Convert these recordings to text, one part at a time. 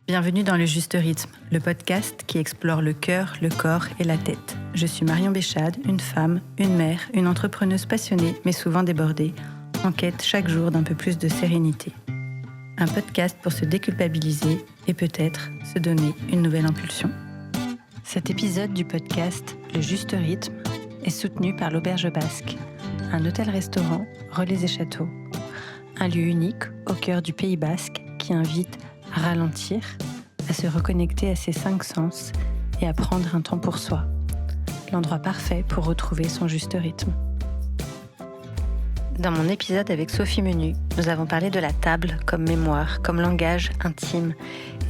Bienvenue dans Le Juste Rythme, le podcast qui explore le cœur, le corps et la tête. Je suis Marion Béchade, une femme, une mère, une entrepreneuse passionnée mais souvent débordée, en quête chaque jour d'un peu plus de sérénité. Un podcast pour se déculpabiliser et peut-être se donner une nouvelle impulsion. Cet épisode du podcast Le Juste Rythme est soutenu par l'Auberge Basque, un hôtel-restaurant Relais et Châteaux, un lieu unique au cœur du Pays Basque qui invite à ralentir, à se reconnecter à ses 5 sens et à prendre un temps pour soi. L'endroit parfait pour retrouver son juste rythme. Dans mon épisode avec Sophie Menu, nous avons parlé de la table comme mémoire, comme langage intime,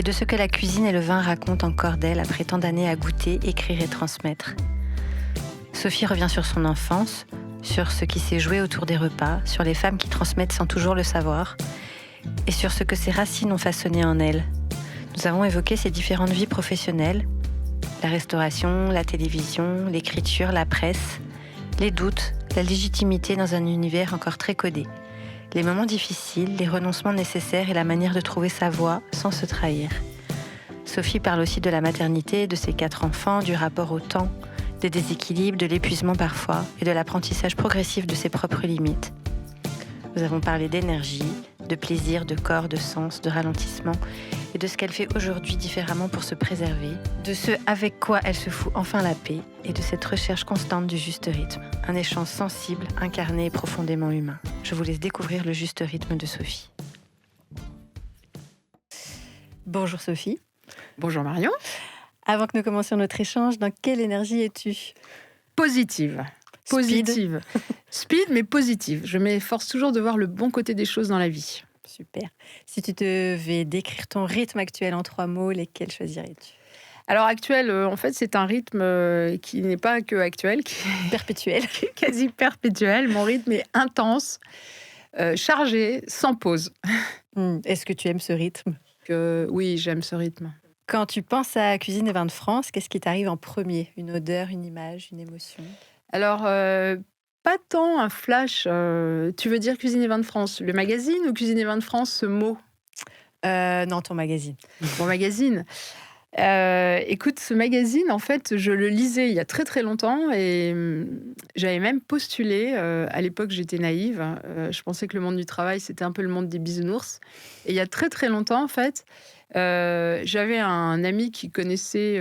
et de ce que la cuisine et le vin racontent encore d'elle après tant d'années à goûter, écrire et transmettre. Sophie revient sur son enfance, sur ce qui s'est joué autour des repas, sur les femmes qui transmettent sans toujours le savoir, et sur ce que ses racines ont façonné en elle. Nous avons évoqué ses différentes vies professionnelles, la restauration, la télévision, l'écriture, la presse, les doutes, la légitimité dans un univers encore très codé, les moments difficiles, les renoncements nécessaires et la manière de trouver sa voie sans se trahir. Sophie parle aussi de la maternité, de ses 4 enfants, du rapport au temps, des déséquilibres, de l'épuisement parfois et de l'apprentissage progressif de ses propres limites. Nous avons parlé d'énergie, de plaisir, de corps, de sens, de ralentissement et de ce qu'elle fait aujourd'hui différemment pour se préserver, de ce avec quoi elle se fout enfin la paix et de cette recherche constante du juste rythme, un échange sensible, incarné et profondément humain. Je vous laisse découvrir le juste rythme de Sophie. Bonjour Sophie. Bonjour Marion. Avant que nous commencions notre échange, dans quelle énergie es-tu ? Positive. Positive. Speed, mais positive. Je m'efforce toujours de voir le bon côté des choses dans la vie. Super. Si tu devais décrire ton rythme actuel en 3 mots, lesquels choisirais-tu ? Alors actuel, en fait, c'est un rythme qui n'est pas que actuel, qui est Perpétuel. quasi perpétuel. Mon rythme est intense, chargé, sans pause. Est-ce que tu aimes ce rythme ? Oui, j'aime ce rythme. Quand tu penses à Cuisine et Vins de France, qu'est-ce qui t'arrive en premier ? Une odeur, une image, une émotion ? Alors, pas tant un flash. Tu veux dire Cuisine et Vins de France, le magazine, ou Cuisine et Vins de France, ce mot ? Non, ton magazine. Mon magazine. Écoute, ce magazine, en fait, je le lisais il y a très très longtemps et j'avais même postulé. À l'époque, j'étais naïve. Je pensais que le monde du travail, c'était un peu le monde des bisounours. Et il y a très très longtemps, en fait, j'avais un ami qui connaissait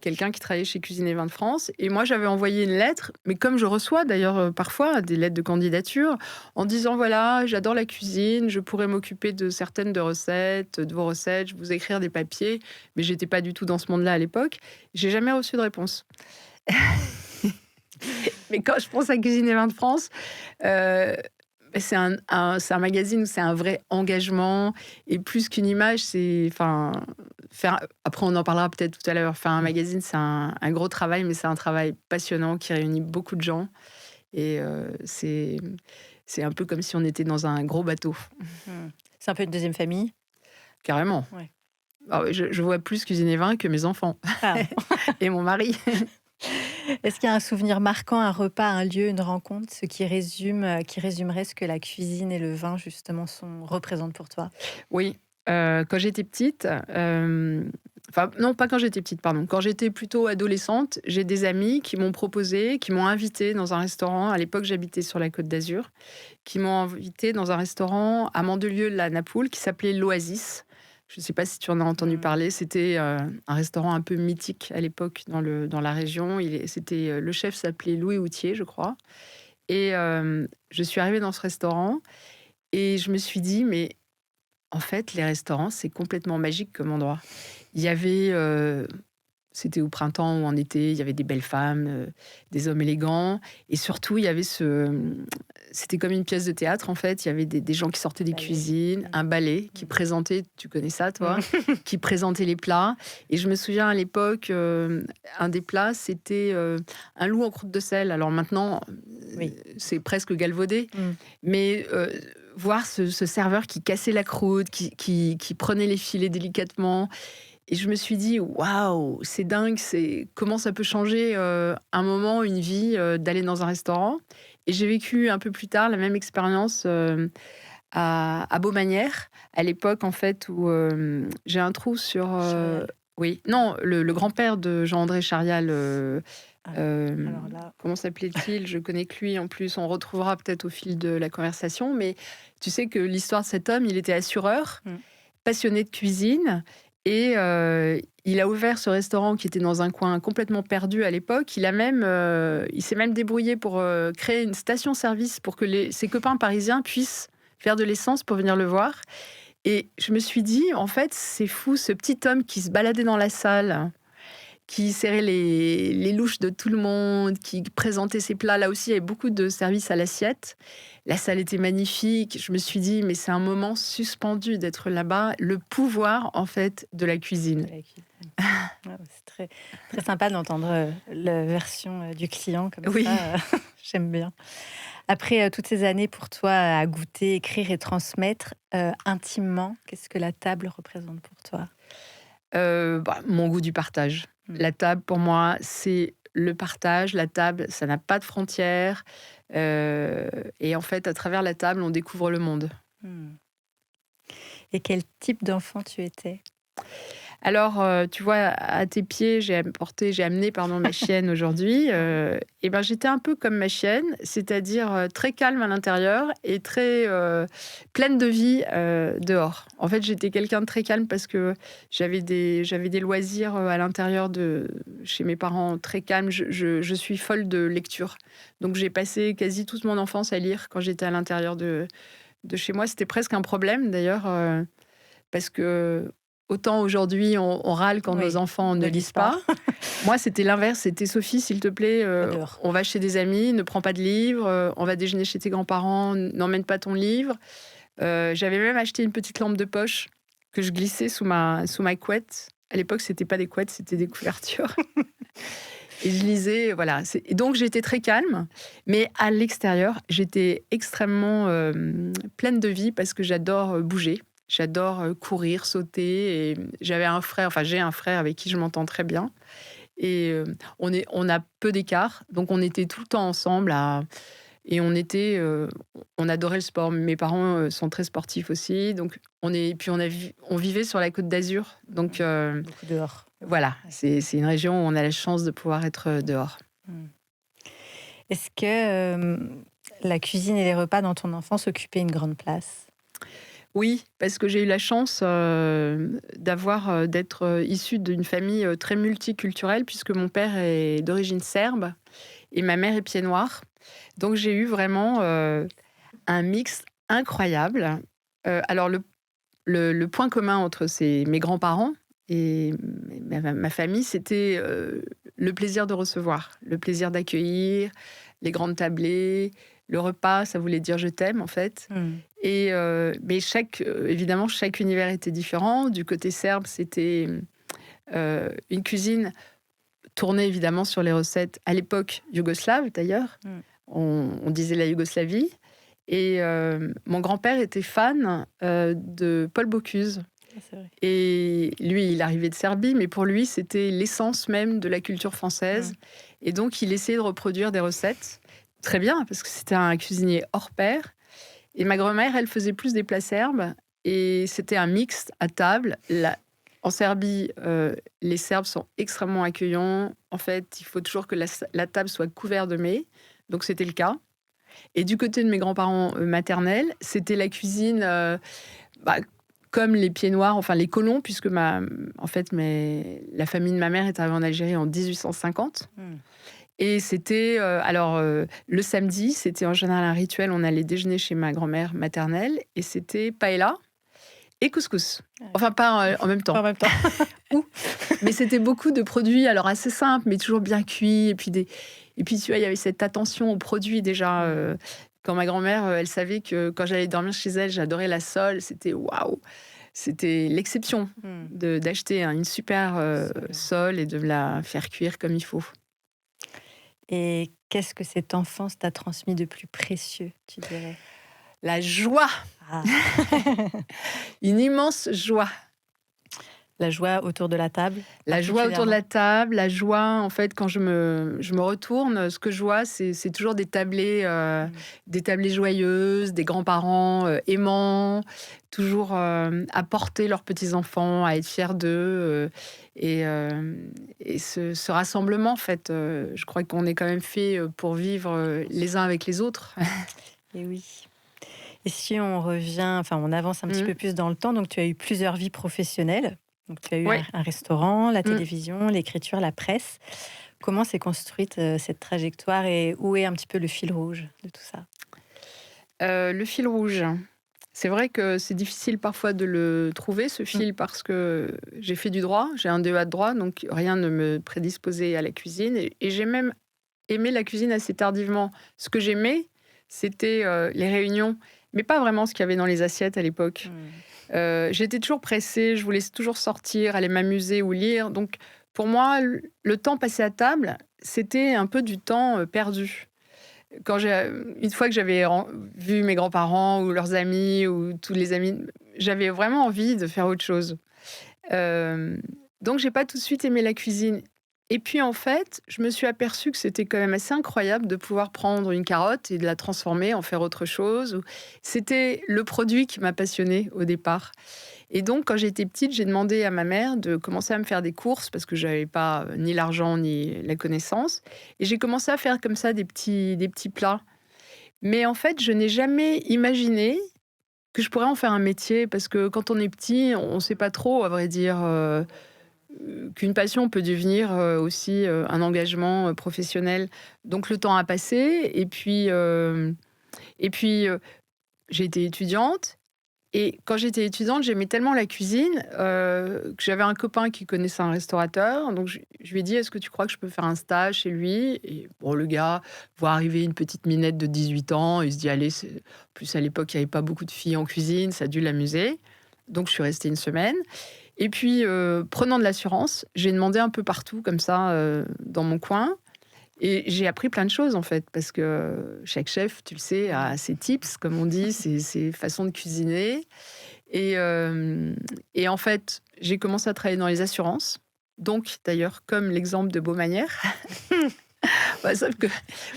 quelqu'un qui travaillait chez Cuisine et Vins de France. Et moi, j'avais envoyé une lettre, mais comme je reçois d'ailleurs parfois des lettres de candidature, en disant voilà, j'adore la cuisine, je pourrais m'occuper de certaines de vos recettes, je vous écrire des papiers, mais j'étais pas du tout dans ce monde-là à l'époque. J'ai jamais reçu de réponse. Mais quand je pense à Cuisine et Vins de France, c'est un magazine où c'est un vrai engagement et plus qu'une image, c'est après on en parlera peut-être tout à l'heure. Faire un magazine, c'est un gros travail, mais c'est un travail passionnant qui réunit beaucoup de gens et c'est un peu comme si on était dans un gros bateau. C'est un peu une deuxième famille ? Carrément. Ouais. Alors, je vois plus Cuisine et Vins que mes enfants et mon mari. Est-ce qu'il y a un souvenir marquant, un repas, un lieu, une rencontre, ce qui résumerait ce que la cuisine et le vin, justement, représentent pour toi ? Oui, quand j'étais petite, non, pas quand j'étais petite, pardon. Quand j'étais plutôt adolescente, j'ai des amis qui m'ont proposé, qui m'ont invité dans un restaurant. À l'époque, j'habitais sur la Côte d'Azur, qui m'ont invité dans un restaurant à Mandelieu-la-Napoule qui s'appelait l'Oasis. Je ne sais pas si tu en as entendu parler. C'était un restaurant un peu mythique à l'époque dans la région. Le chef s'appelait Louis Houtier, je crois. Et je suis arrivée dans ce restaurant et je me suis dit, mais en fait, les restaurants, c'est complètement magique comme endroit. Il y avait... C'était au printemps ou en été, il y avait des belles femmes, des hommes élégants. Et surtout, il y avait c'était comme une pièce de théâtre, en fait. Il y avait des gens qui sortaient des cuisines, un ballet qui présentait, tu connais ça, toi, qui présentait les plats. Et je me souviens, à l'époque, un des plats, c'était un loup en croûte de sel. Alors maintenant, c'est presque galvaudé. Mais voir ce serveur qui cassait la croûte, qui prenait les filets délicatement... Et je me suis dit, waouh, c'est dingue, comment ça peut changer un moment, une vie, d'aller dans un restaurant. Et j'ai vécu un peu plus tard la même expérience à Beaumanière, à l'époque, en fait, où j'ai un trou sur... Charial. oui, non, le grand-père de Jean-André Charial, Ah, alors là, comment s'appelait-il? Je connais que lui, en plus, on retrouvera peut-être au fil de la conversation, mais tu sais que l'histoire de cet homme, il était assureur, mm, passionné de cuisine, et il a ouvert ce restaurant qui était dans un coin complètement perdu à l'époque. Il s'est même débrouillé pour créer une station-service pour que ses copains parisiens puissent faire de l'essence pour venir le voir. Et je me suis dit, en fait, c'est fou, ce petit homme qui se baladait dans la salle, qui serrait les louches de tout le monde, qui présentait ses plats. Là aussi, il y avait beaucoup de services à l'assiette. La salle était magnifique. Je me suis dit, mais c'est un moment suspendu d'être là-bas. Le pouvoir, en fait, de la cuisine. de la cuisine. Ah, c'est très, très sympa d'entendre la version du client comme Oui. ça. J'aime bien. Après toutes ces années pour toi à goûter, écrire et transmettre, intimement, qu'est-ce que la table représente pour toi? Mon goût du partage. Mm. La table, pour moi, c'est le partage. La table, ça n'a pas de frontières. Et en fait, à travers la table, on découvre le monde. Mm. Et quel type d'enfant tu étais? Alors, tu vois, à tes pieds, j'ai amené ma chienne aujourd'hui. Et ben, j'étais un peu comme ma chienne, c'est-à-dire très calme à l'intérieur et très pleine de vie dehors. En fait, j'étais quelqu'un de très calme parce que j'avais des loisirs à l'intérieur chez mes parents très calmes. Je suis folle de lecture. Donc, j'ai passé quasi toute mon enfance à lire quand j'étais à l'intérieur de chez moi. C'était presque un problème, d'ailleurs, parce que autant aujourd'hui, on râle quand Oui, nos enfants ne lisent pas. Moi, c'était l'inverse. C'était Sophie, s'il te plaît, J'adore. on va chez des amis, ne prends pas de livre, on va déjeuner chez tes grands-parents, n'emmène pas ton livre. J'avais même acheté une petite lampe de poche que je glissais sous ma couette. À l'époque, c'était pas des couettes, c'était des couvertures. Et je lisais, voilà. Et donc, j'étais très calme. Mais à l'extérieur, j'étais extrêmement pleine de vie parce que j'adore bouger. J'adore courir, sauter. Et j'ai un frère avec qui je m'entends très bien. Et on a peu d'écart. Donc, on était tout le temps ensemble. Et on adorait le sport. Mes parents sont très sportifs aussi. Donc, on vivait sur la Côte d'Azur. Donc, Beaucoup dehors. voilà, c'est une région où on a la chance de pouvoir être dehors. Est-ce que la cuisine et les repas dans ton enfance occupaient une grande place? Oui, parce que j'ai eu la chance d'être issue d'une famille très multiculturelle, puisque mon père est d'origine serbe et ma mère est pied noir. Donc j'ai eu vraiment un mix incroyable. Alors le point commun entre mes grands-parents et ma famille, c'était le plaisir de recevoir, le plaisir d'accueillir, les grandes tablées, le repas, ça voulait dire je t'aime en fait. Et mais évidemment, chaque univers était différent. Du côté serbe, c'était une cuisine tournée évidemment sur les recettes à l'époque yougoslaves d'ailleurs. On disait la Yougoslavie. Et mon grand-père était fan de Paul Bocuse. C'est vrai. Et lui, il arrivait de Serbie, mais pour lui, c'était l'essence même de la culture française. Et donc, il essayait de reproduire des recettes. Très bien, parce que c'était un cuisinier hors pair. Et ma grand-mère, elle faisait plus des plats serbes. Et c'était un mix à table. En Serbie, les Serbes sont extrêmement accueillants. En fait, il faut toujours que la table soit couverte de mets. Donc, c'était le cas. Et du côté de mes grands-parents maternels, c'était la cuisine comme les pieds noirs, enfin les colons, puisque la famille de ma mère est arrivée en Algérie en 1850. Et c'était, le samedi, c'était en général un rituel. On allait déjeuner chez ma grand-mère maternelle et c'était paella et couscous. Enfin, pas en même temps. En même temps. Mais c'était beaucoup de produits, alors assez simples, mais toujours bien cuits. Et puis, tu vois, il y avait cette attention aux produits déjà. Quand ma grand-mère, elle savait que quand j'allais dormir chez elle, j'adorais la sole. C'était waouh! C'était l'exception d'acheter une super sole et de la faire cuire comme il faut. Et qu'est-ce que cette enfance t'a transmis de plus précieux, tu dirais? La joie! Ah. Une immense joie. La joie autour de la table, La joie autour de particulièrement. la table, la joie, en fait, quand je me retourne, ce que je vois, c'est toujours Mmh. des tablées joyeuses, des grands-parents aimants, toujours à porter leurs petits-enfants, à être fiers d'eux. Et, euh, et ce rassemblement, en fait, je crois qu'on est quand même fait pour vivre les uns avec les autres. Et oui. Et si on revient, enfin, on avance un petit Mm. peu plus dans le temps, donc tu as eu plusieurs vies professionnelles. Donc tu as eu Oui. un restaurant, la Mm. télévision, l'écriture, la presse. Comment s'est construite cette trajectoire et où est un petit peu le fil rouge de tout ça? Le fil rouge. C'est vrai que c'est difficile parfois de le trouver, ce Mmh. fil, parce que j'ai fait du droit, j'ai un DEA de droit, donc rien ne me prédisposait à la cuisine. Et j'ai même aimé la cuisine assez tardivement. Ce que j'aimais, c'était les réunions, mais pas vraiment ce qu'il y avait dans les assiettes à l'époque. Mmh. J'étais toujours pressée, je voulais toujours sortir, aller m'amuser ou lire. Donc pour moi, le temps passé à table, c'était un peu du temps perdu. Une fois que j'avais vu mes grands-parents ou leurs amis ou tous les amis, j'avais vraiment envie de faire autre chose. Euh, donc j'ai pas tout de suite aimé la cuisine. Et puis en fait, je me suis aperçue que c'était quand même assez incroyable de pouvoir prendre une carotte et de la transformer, en faire autre chose. C'était le produit qui m'a passionnée au départ. Et donc, quand j'étais petite, j'ai demandé à ma mère de commencer à me faire des courses parce que je n'avais pas ni l'argent ni la connaissance. Et j'ai commencé à faire comme ça des petits plats. Mais en fait, je n'ai jamais imaginé que je pourrais en faire un métier parce que quand on est petit, on ne sait pas trop, à vrai dire, qu'une passion peut devenir aussi un engagement professionnel. Donc, le temps a passé. Et puis, j'ai été étudiante. Et quand j'étais étudiante, j'aimais tellement la cuisine que j'avais un copain qui connaissait un restaurateur. Donc je lui ai dit, est-ce que tu crois que je peux faire un stage chez lui? Et bon, le gars voit arriver une petite minette de 18 ans. Il se dit, allez, en plus à l'époque, il n'y avait pas beaucoup de filles en cuisine, ça a dû l'amuser. Donc je suis restée une semaine. Et puis, prenant de l'assurance, j'ai demandé un peu partout, comme ça, dans mon coin. Et j'ai appris plein de choses, en fait, parce que chaque chef, tu le sais, a ses tips, comme on dit, ses façons de cuisiner. Et en fait, j'ai commencé à travailler dans les assurances. Donc, d'ailleurs, comme l'exemple de Beaumanière. Bah, sauf que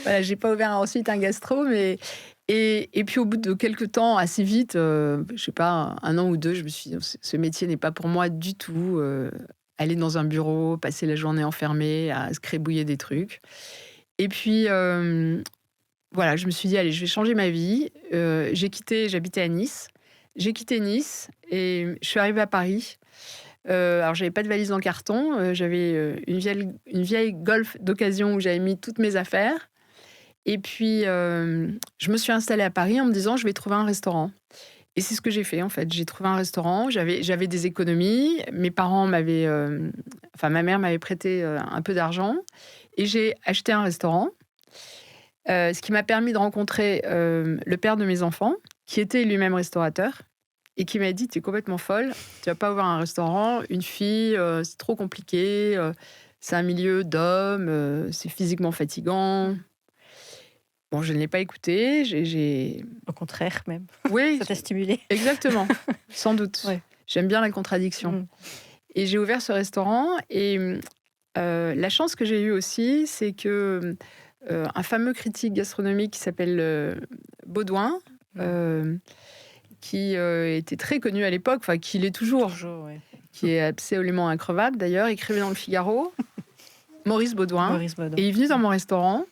voilà, j'ai pas ouvert ensuite un gastro, mais et puis au bout de quelques temps, assez vite, je sais pas, un an ou deux, je me suis dit, ce métier n'est pas pour moi du tout. Aller dans un bureau, passer la journée enfermée, à se crébouiller des trucs. Et puis, voilà, je me suis dit, allez, je vais changer ma vie. J'habitais à Nice. J'ai quitté Nice et je suis arrivée à Paris. Alors, j'avais pas de valise en carton. J'avais une vieille Golf d'occasion où j'avais mis toutes mes affaires. Et puis, je me suis installée à Paris en me disant, je vais trouver un restaurant. Et c'est ce que j'ai fait, en fait. J'ai trouvé un restaurant. J'avais des économies. Mes parents enfin, ma mère m'avait prêté un peu d'argent. Et j'ai acheté un restaurant. Ce qui m'a permis de rencontrer le père de mes enfants, qui était lui-même restaurateur, et qui m'a dit, tu es complètement folle, tu vas pas ouvrir un restaurant, une fille, c'est trop compliqué, c'est un milieu d'hommes, c'est physiquement fatigant. Bon, je ne l'ai pas écouté, Au contraire, même. Oui, Ça t'a stimulé? exactement, sans doute. Ouais. J'aime bien la contradiction. Mmh. Et j'ai ouvert ce restaurant, et la chance que j'ai eue aussi, c'est que un fameux critique gastronomique qui s'appelle Baudouin, euh, qui était très connu à l'époque, enfin qui l'est toujours, Toujours, ouais. qui est absolument increvable d'ailleurs, écrivait dans le Figaro, Maurice Baudouin, Maurice Baudin. et il est venu dans mon restaurant.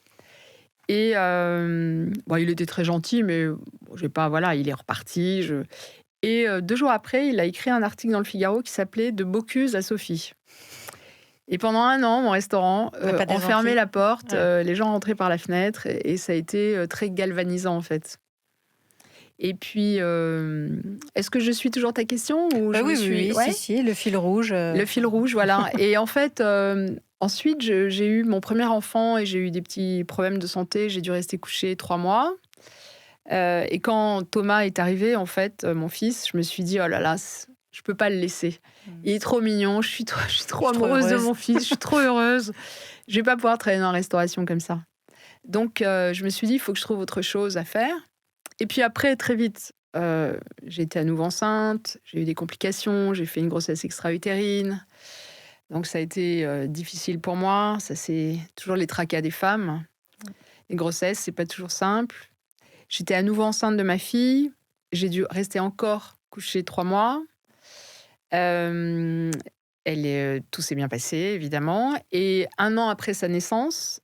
Et bon, il était très gentil, mais bon, j'ai pas, voilà, il est reparti. Et 2 jours après, il a écrit un article dans le Figaro qui s'appelait De Bocuse à Sophie. Et pendant 1 an, mon restaurant, T'as pas on fermait déserté? la porte, Ouais. les gens rentraient par la fenêtre, et ça a été très galvanisant, en fait. Et puis, est-ce que je suis toujours ta question ou Bah je me oui, oui, suis... oui, Ouais, si, le fil rouge. le fil rouge, voilà. Et en fait, ensuite, j'ai eu mon premier enfant et j'ai eu des petits problèmes de santé. J'ai dû rester couchée 3 mois. Et quand Thomas est arrivé, en fait, mon fils, je me suis dit, oh là là, je peux pas le laisser. Il est trop mignon, je suis trop Je suis amoureuse de heureuse. mon fils, je suis trop heureuse. Je vais pas pouvoir travailler dans la restauration comme ça. Donc, je me suis dit, il faut que je trouve autre chose à faire. Et puis après, très vite, j'ai été à nouveau enceinte, j'ai eu des complications, j'ai fait une grossesse extra-utérine. Donc ça a été difficile pour moi. Ça, c'est toujours les tracas des femmes. Les grossesses, c'est pas toujours simple. J'étais à nouveau enceinte de ma fille. J'ai dû rester encore couchée 3 mois. Euh, tout s'est bien passé, évidemment. Et 1 an après sa naissance,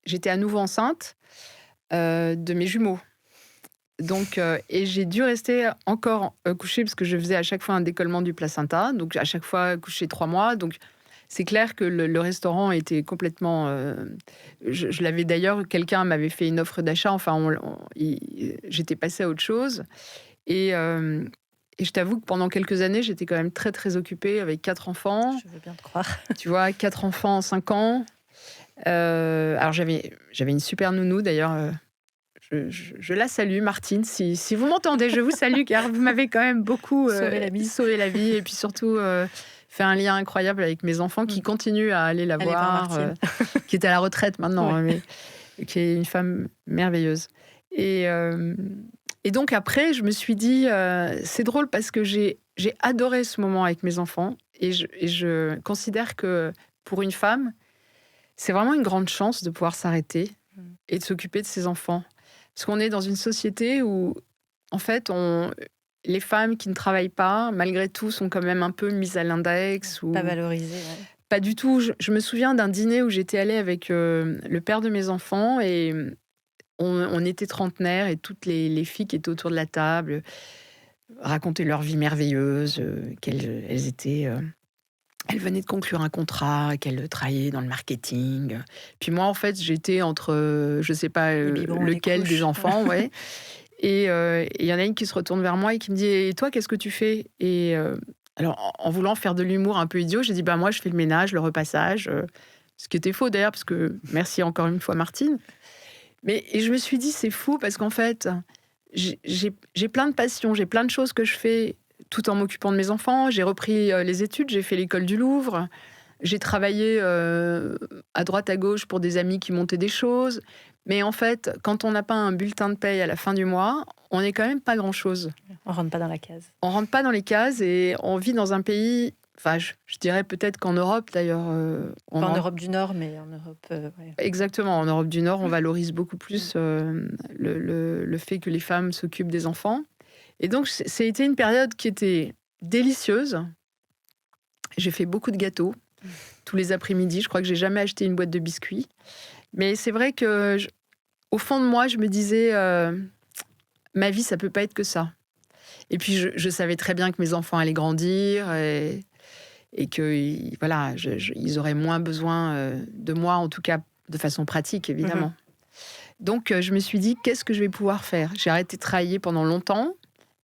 j'étais à nouveau enceinte de mes jumeaux. Donc, et j'ai dû rester encore couchée parce que je faisais à chaque fois un décollement du placenta. Donc, à chaque fois couchée 3 mois. Donc, c'est clair que le restaurant était complètement. Je l'avais d'ailleurs, quelqu'un m'avait fait une offre d'achat. Enfin, j'étais passée à autre chose. Et je t'avoue que pendant quelques années, j'étais quand même très, très occupée avec 4 enfants. Je veux bien te croire. Tu vois, 4 enfants en 5 ans. Alors, j'avais une super nounou d'ailleurs. Je la salue, Martine. Si vous m'entendez, je vous salue car vous m'avez quand même beaucoup sauvé la vie et puis surtout fait un lien incroyable avec mes enfants qui continuent à aller la voir, qui est à la retraite maintenant, mais qui est une femme merveilleuse. Et donc après, je me suis dit, c'est drôle parce que j'ai adoré ce moment avec mes enfants et je considère que pour une femme, c'est vraiment une grande chance de pouvoir s'arrêter et de s'occuper de ses enfants. Parce qu'on est dans une société où, en fait, les femmes qui ne travaillent pas, malgré tout, sont quand même un peu mises à l'index. Pas valorisées. Ouais. Pas du tout. Je me souviens d'un dîner où j'étais allée avec le père de mes enfants et on était trentenaires et toutes les filles qui étaient autour de la table racontaient leur vie merveilleuse, qu'elles étaient... Elle venait de conclure un contrat, qu'elle travaillait dans le marketing. Puis moi, en fait, j'étais entre, je ne sais pas lequel des enfants, ouais. Et il y en a une qui se retourne vers moi et qui me dit « Et toi, qu'est-ce que tu fais ?» Et alors, en voulant faire de l'humour un peu idiot, j'ai dit « Bah moi, je fais le ménage, le repassage. » Ce qui était faux d'ailleurs, parce que, merci encore une fois Martine. Et je me suis dit « C'est fou, parce qu'en fait, j'ai plein de passions, j'ai plein de choses que je fais tout en m'occupant de mes enfants. J'ai repris les études, j'ai fait l'école du Louvre. J'ai travaillé à droite à gauche pour des amis qui montaient des choses. Mais en fait, quand on n'a pas un bulletin de paye à la fin du mois, on n'est quand même pas grand-chose. On rentre pas dans la case. On rentre pas dans les cases et on vit dans un pays... Enfin, je dirais peut-être qu'en Europe, d'ailleurs... en Europe du Nord, mais en Europe... ouais. Exactement. En Europe du Nord, on valorise beaucoup plus le fait que les femmes s'occupent des enfants. Et donc, ça a été une période qui était délicieuse. J'ai fait beaucoup de gâteaux tous les après-midi. Je crois que j'ai jamais acheté une boîte de biscuits. Mais c'est vrai que, au fond de moi, je me disais, ma vie, ça peut pas être que ça. Et puis, je savais très bien que mes enfants allaient grandir et que, voilà, ils auraient moins besoin de moi, en tout cas de façon pratique, évidemment. Donc, je me suis dit, qu'est-ce que je vais pouvoir faire ? J'ai arrêté de travailler pendant longtemps.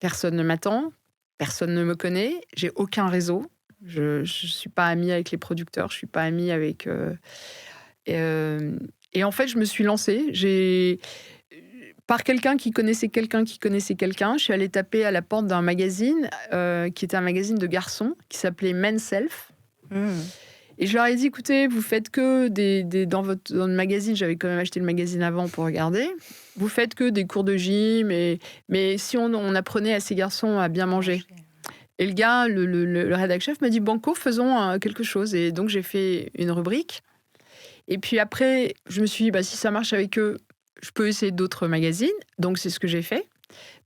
Personne ne m'attend, personne ne me connaît, j'ai aucun réseau. Je ne suis pas amie avec les producteurs, je ne suis pas amie avec... et en fait, je me suis lancée. Par quelqu'un qui connaissait quelqu'un qui connaissait quelqu'un, je suis allée taper à la porte d'un magazine qui était un magazine de garçons qui s'appelait Men's Self. Et je leur ai dit, écoutez, vous faites que dans le magazine, j'avais quand même acheté le magazine avant pour regarder, vous faites que des cours de gym, mais si on apprenait à ces garçons à bien manger. Et le gars, le rédac chef m'a dit, banco, faisons quelque chose. Et donc, j'ai fait une rubrique. Et puis après, je me suis dit, si ça marche avec eux, je peux essayer d'autres magazines. Donc, c'est ce que j'ai fait.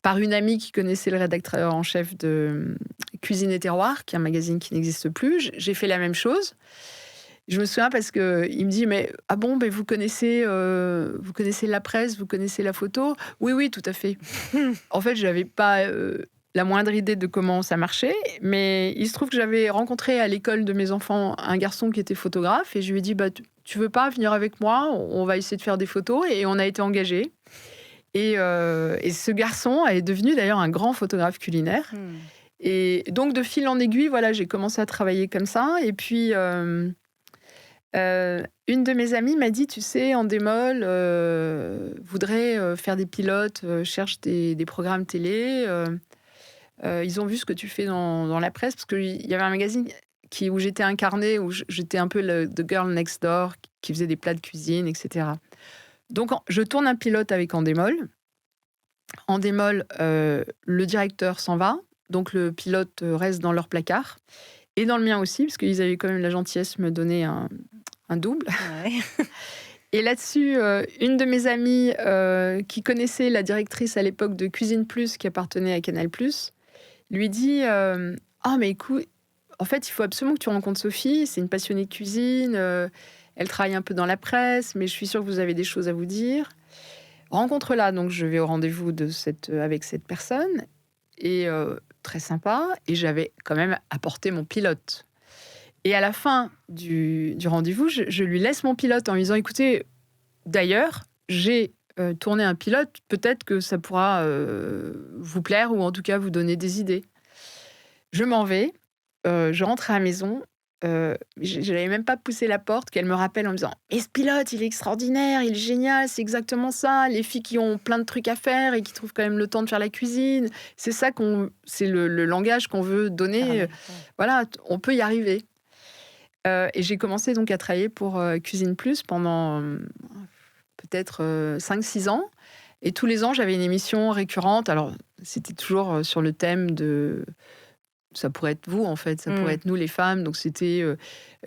Par une amie qui connaissait le rédacteur en chef de Cuisine et Terroir, qui est un magazine qui n'existe plus. J'ai fait la même chose. Je me souviens parce qu'il me dit, mais vous connaissez la presse, vous connaissez la photo ? Oui, tout à fait. En fait, je n'avais pas la moindre idée de comment ça marchait, mais il se trouve que j'avais rencontré à l'école de mes enfants un garçon qui était photographe et je lui ai dit, tu veux pas venir avec moi ? On va essayer de faire des photos et on a été engagés. Et ce garçon est devenu d'ailleurs un grand photographe culinaire. Et donc, de fil en aiguille, voilà, j'ai commencé à travailler comme ça. Et puis, une de mes amies m'a dit, tu sais, Endemol voudrait faire des pilotes, cherche des programmes télé. Ils ont vu ce que tu fais dans la presse, parce qu'il y avait un magazine où j'étais incarnée, où j'étais un peu the girl next door, qui faisait des plats de cuisine, etc. Donc, je tourne un pilote avec Endemol. En démol, le directeur s'en va, donc le pilote reste dans leur placard et dans le mien aussi, parce qu'ils avaient quand même la gentillesse de me donner un double. Ouais. Et là-dessus, une de mes amies qui connaissait la directrice à l'époque de Cuisine Plus, qui appartenait à Canal+, lui dit Ah, mais écoute, en fait, il faut absolument que tu rencontres Sophie. C'est une passionnée de cuisine. Elle travaille un peu dans la presse, mais je suis sûre que vous avez des choses à vous dire. Rencontre-la. Donc, je vais au rendez-vous avec cette personne. Et très sympa. Et j'avais quand même apporté mon pilote. Et à la fin du rendez-vous, je lui laisse mon pilote en lui disant Écoutez, d'ailleurs, j'ai tourné un pilote. Peut-être que ça pourra vous plaire ou en tout cas vous donner des idées. Je m'en vais. Je rentre à la maison. Je n'avais même pas poussé la porte qu'elle me rappelle en me disant « Et ce pilote, il est extraordinaire, il est génial, c'est exactement ça. Les filles qui ont plein de trucs à faire et qui trouvent quand même le temps de faire la cuisine, c'est ça c'est le langage qu'on veut donner. Voilà, on peut y arriver. » Et j'ai commencé donc à travailler pour Cuisine Plus pendant peut-être 5-6 ans. Et tous les ans, j'avais une émission récurrente. Alors, c'était toujours sur le thème de... Ça pourrait être vous, en fait. Ça pourrait être nous, les femmes. Donc, c'était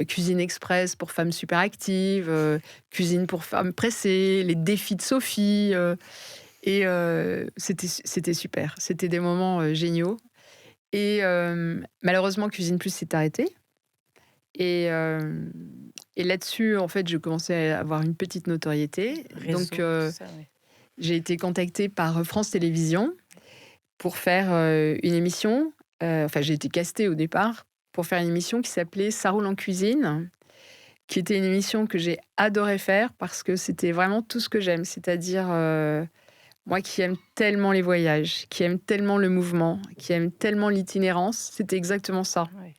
Cuisine Express pour femmes super actives, Cuisine pour femmes pressées, les défis de Sophie. Et c'était super. C'était des moments géniaux. Et malheureusement, Cuisine Plus s'est arrêté. Et là-dessus, en fait, je commençais à avoir une petite notoriété. Réseau, donc, tout ça, ouais. j'ai été contactée par France Télévisions pour faire une émission. Enfin, j'ai été castée au départ pour faire une émission qui s'appelait Ça roule en cuisine, qui était une émission que j'ai adoré faire parce que c'était vraiment tout ce que j'aime. C'est-à-dire, moi qui aime tellement les voyages, qui aime tellement le mouvement, qui aime tellement l'itinérance, c'était exactement ça. Ouais.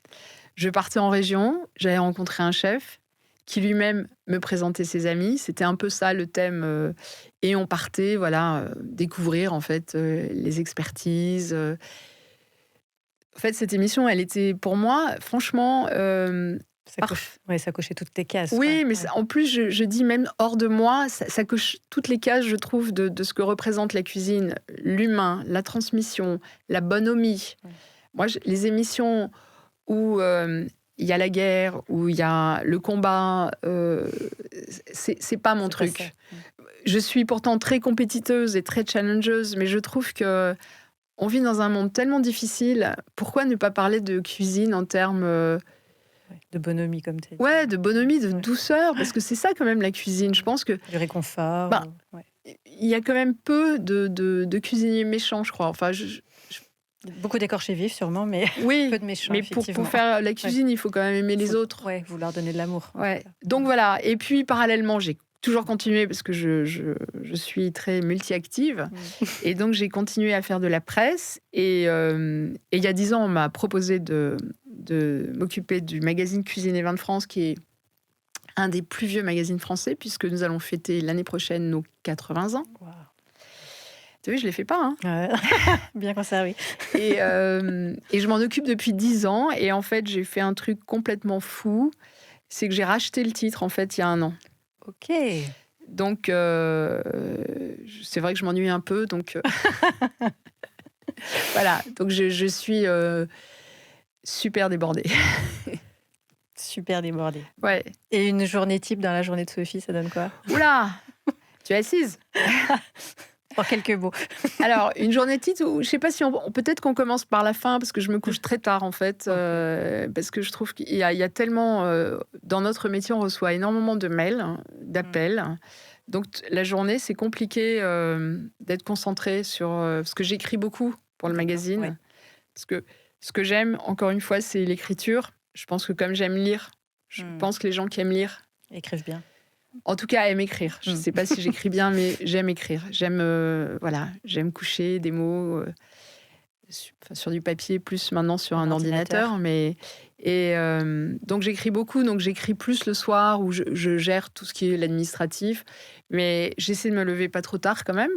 Je partais en région, j'allais rencontrer un chef qui lui-même me présentait ses amis. C'était un peu ça le thème. Et on partait, voilà, découvrir en fait les expertises. En fait, cette émission, elle était pour moi, franchement, Ça cochait toutes tes cases. oui, quoi. mais Ouais. en plus, je dis même hors de moi, ça coche toutes les cases, je trouve, de ce que représente la cuisine, l'humain, la transmission, la bonhomie. Ouais. Moi, les émissions où il y a la guerre, où il y a le combat, c'est pas mon C'est pas truc. ça. Je suis pourtant très compétiteuse et très challengeuse, mais je trouve que on vit dans un monde tellement difficile. Pourquoi ne pas parler de cuisine en termes Ouais. De bonhomie, comme tu as dit. ouais, de bonhomie, de Ouais. douceur, parce que c'est ça quand même la cuisine. Je pense que Du réconfort. Bah, Ouais. il y a quand même peu de cuisiniers méchants, je crois. Enfin, Beaucoup d'écorchés vifs, sûrement, mais oui, peu de méchants, mais effectivement. pour faire la cuisine, il faut quand même aimer les autres. Ouais, vouloir donner de l'amour. Ouais. Donc voilà. Et puis parallèlement, j'ai toujours continué parce que je suis très multi-active. Et donc j'ai continué à faire de la presse. Et il y a 10 ans, on m'a proposé de m'occuper du magazine Cuisine et Vin de France, qui est un des plus vieux magazines français, puisque nous allons fêter l'année prochaine nos 80 ans. Wow. Tu as vu, je ne les fais pas. Hein. Ouais. Bien conservé. Et je m'en occupe depuis 10 ans. Et en fait, j'ai fait un truc complètement fou. C'est que j'ai racheté le titre, en fait, il y a 1 an. Ok. Donc, c'est vrai que je m'ennuie un peu. Donc, voilà. Donc, je suis super débordée. Super débordé. Ouais. Et une journée type dans la journée de Sophie, ça donne quoi? Oula, tu es assise. En quelques mots. Alors, une journée type, je sais pas si peut-être qu'on commence par la fin, parce que je me couche très tard, en fait. Parce que je trouve qu'il y a tellement... dans notre métier, on reçoit énormément de mails, d'appels. Donc, la journée, c'est compliqué d'être concentré sur... parce que j'écris beaucoup pour le magazine. Ouais. Parce que ce que j'aime, encore une fois, c'est l'écriture. Je pense que comme j'aime lire, je pense que les gens qui aiment lire... Écrivent bien. En tout cas, aime écrire. Je ne sais pas si j'écris bien, mais j'aime écrire. J'aime coucher des mots sur du papier, plus maintenant sur un ordinateur. Donc j'écris beaucoup, donc j'écris plus le soir où je gère tout ce qui est l'administratif. Mais j'essaie de me lever pas trop tard quand même.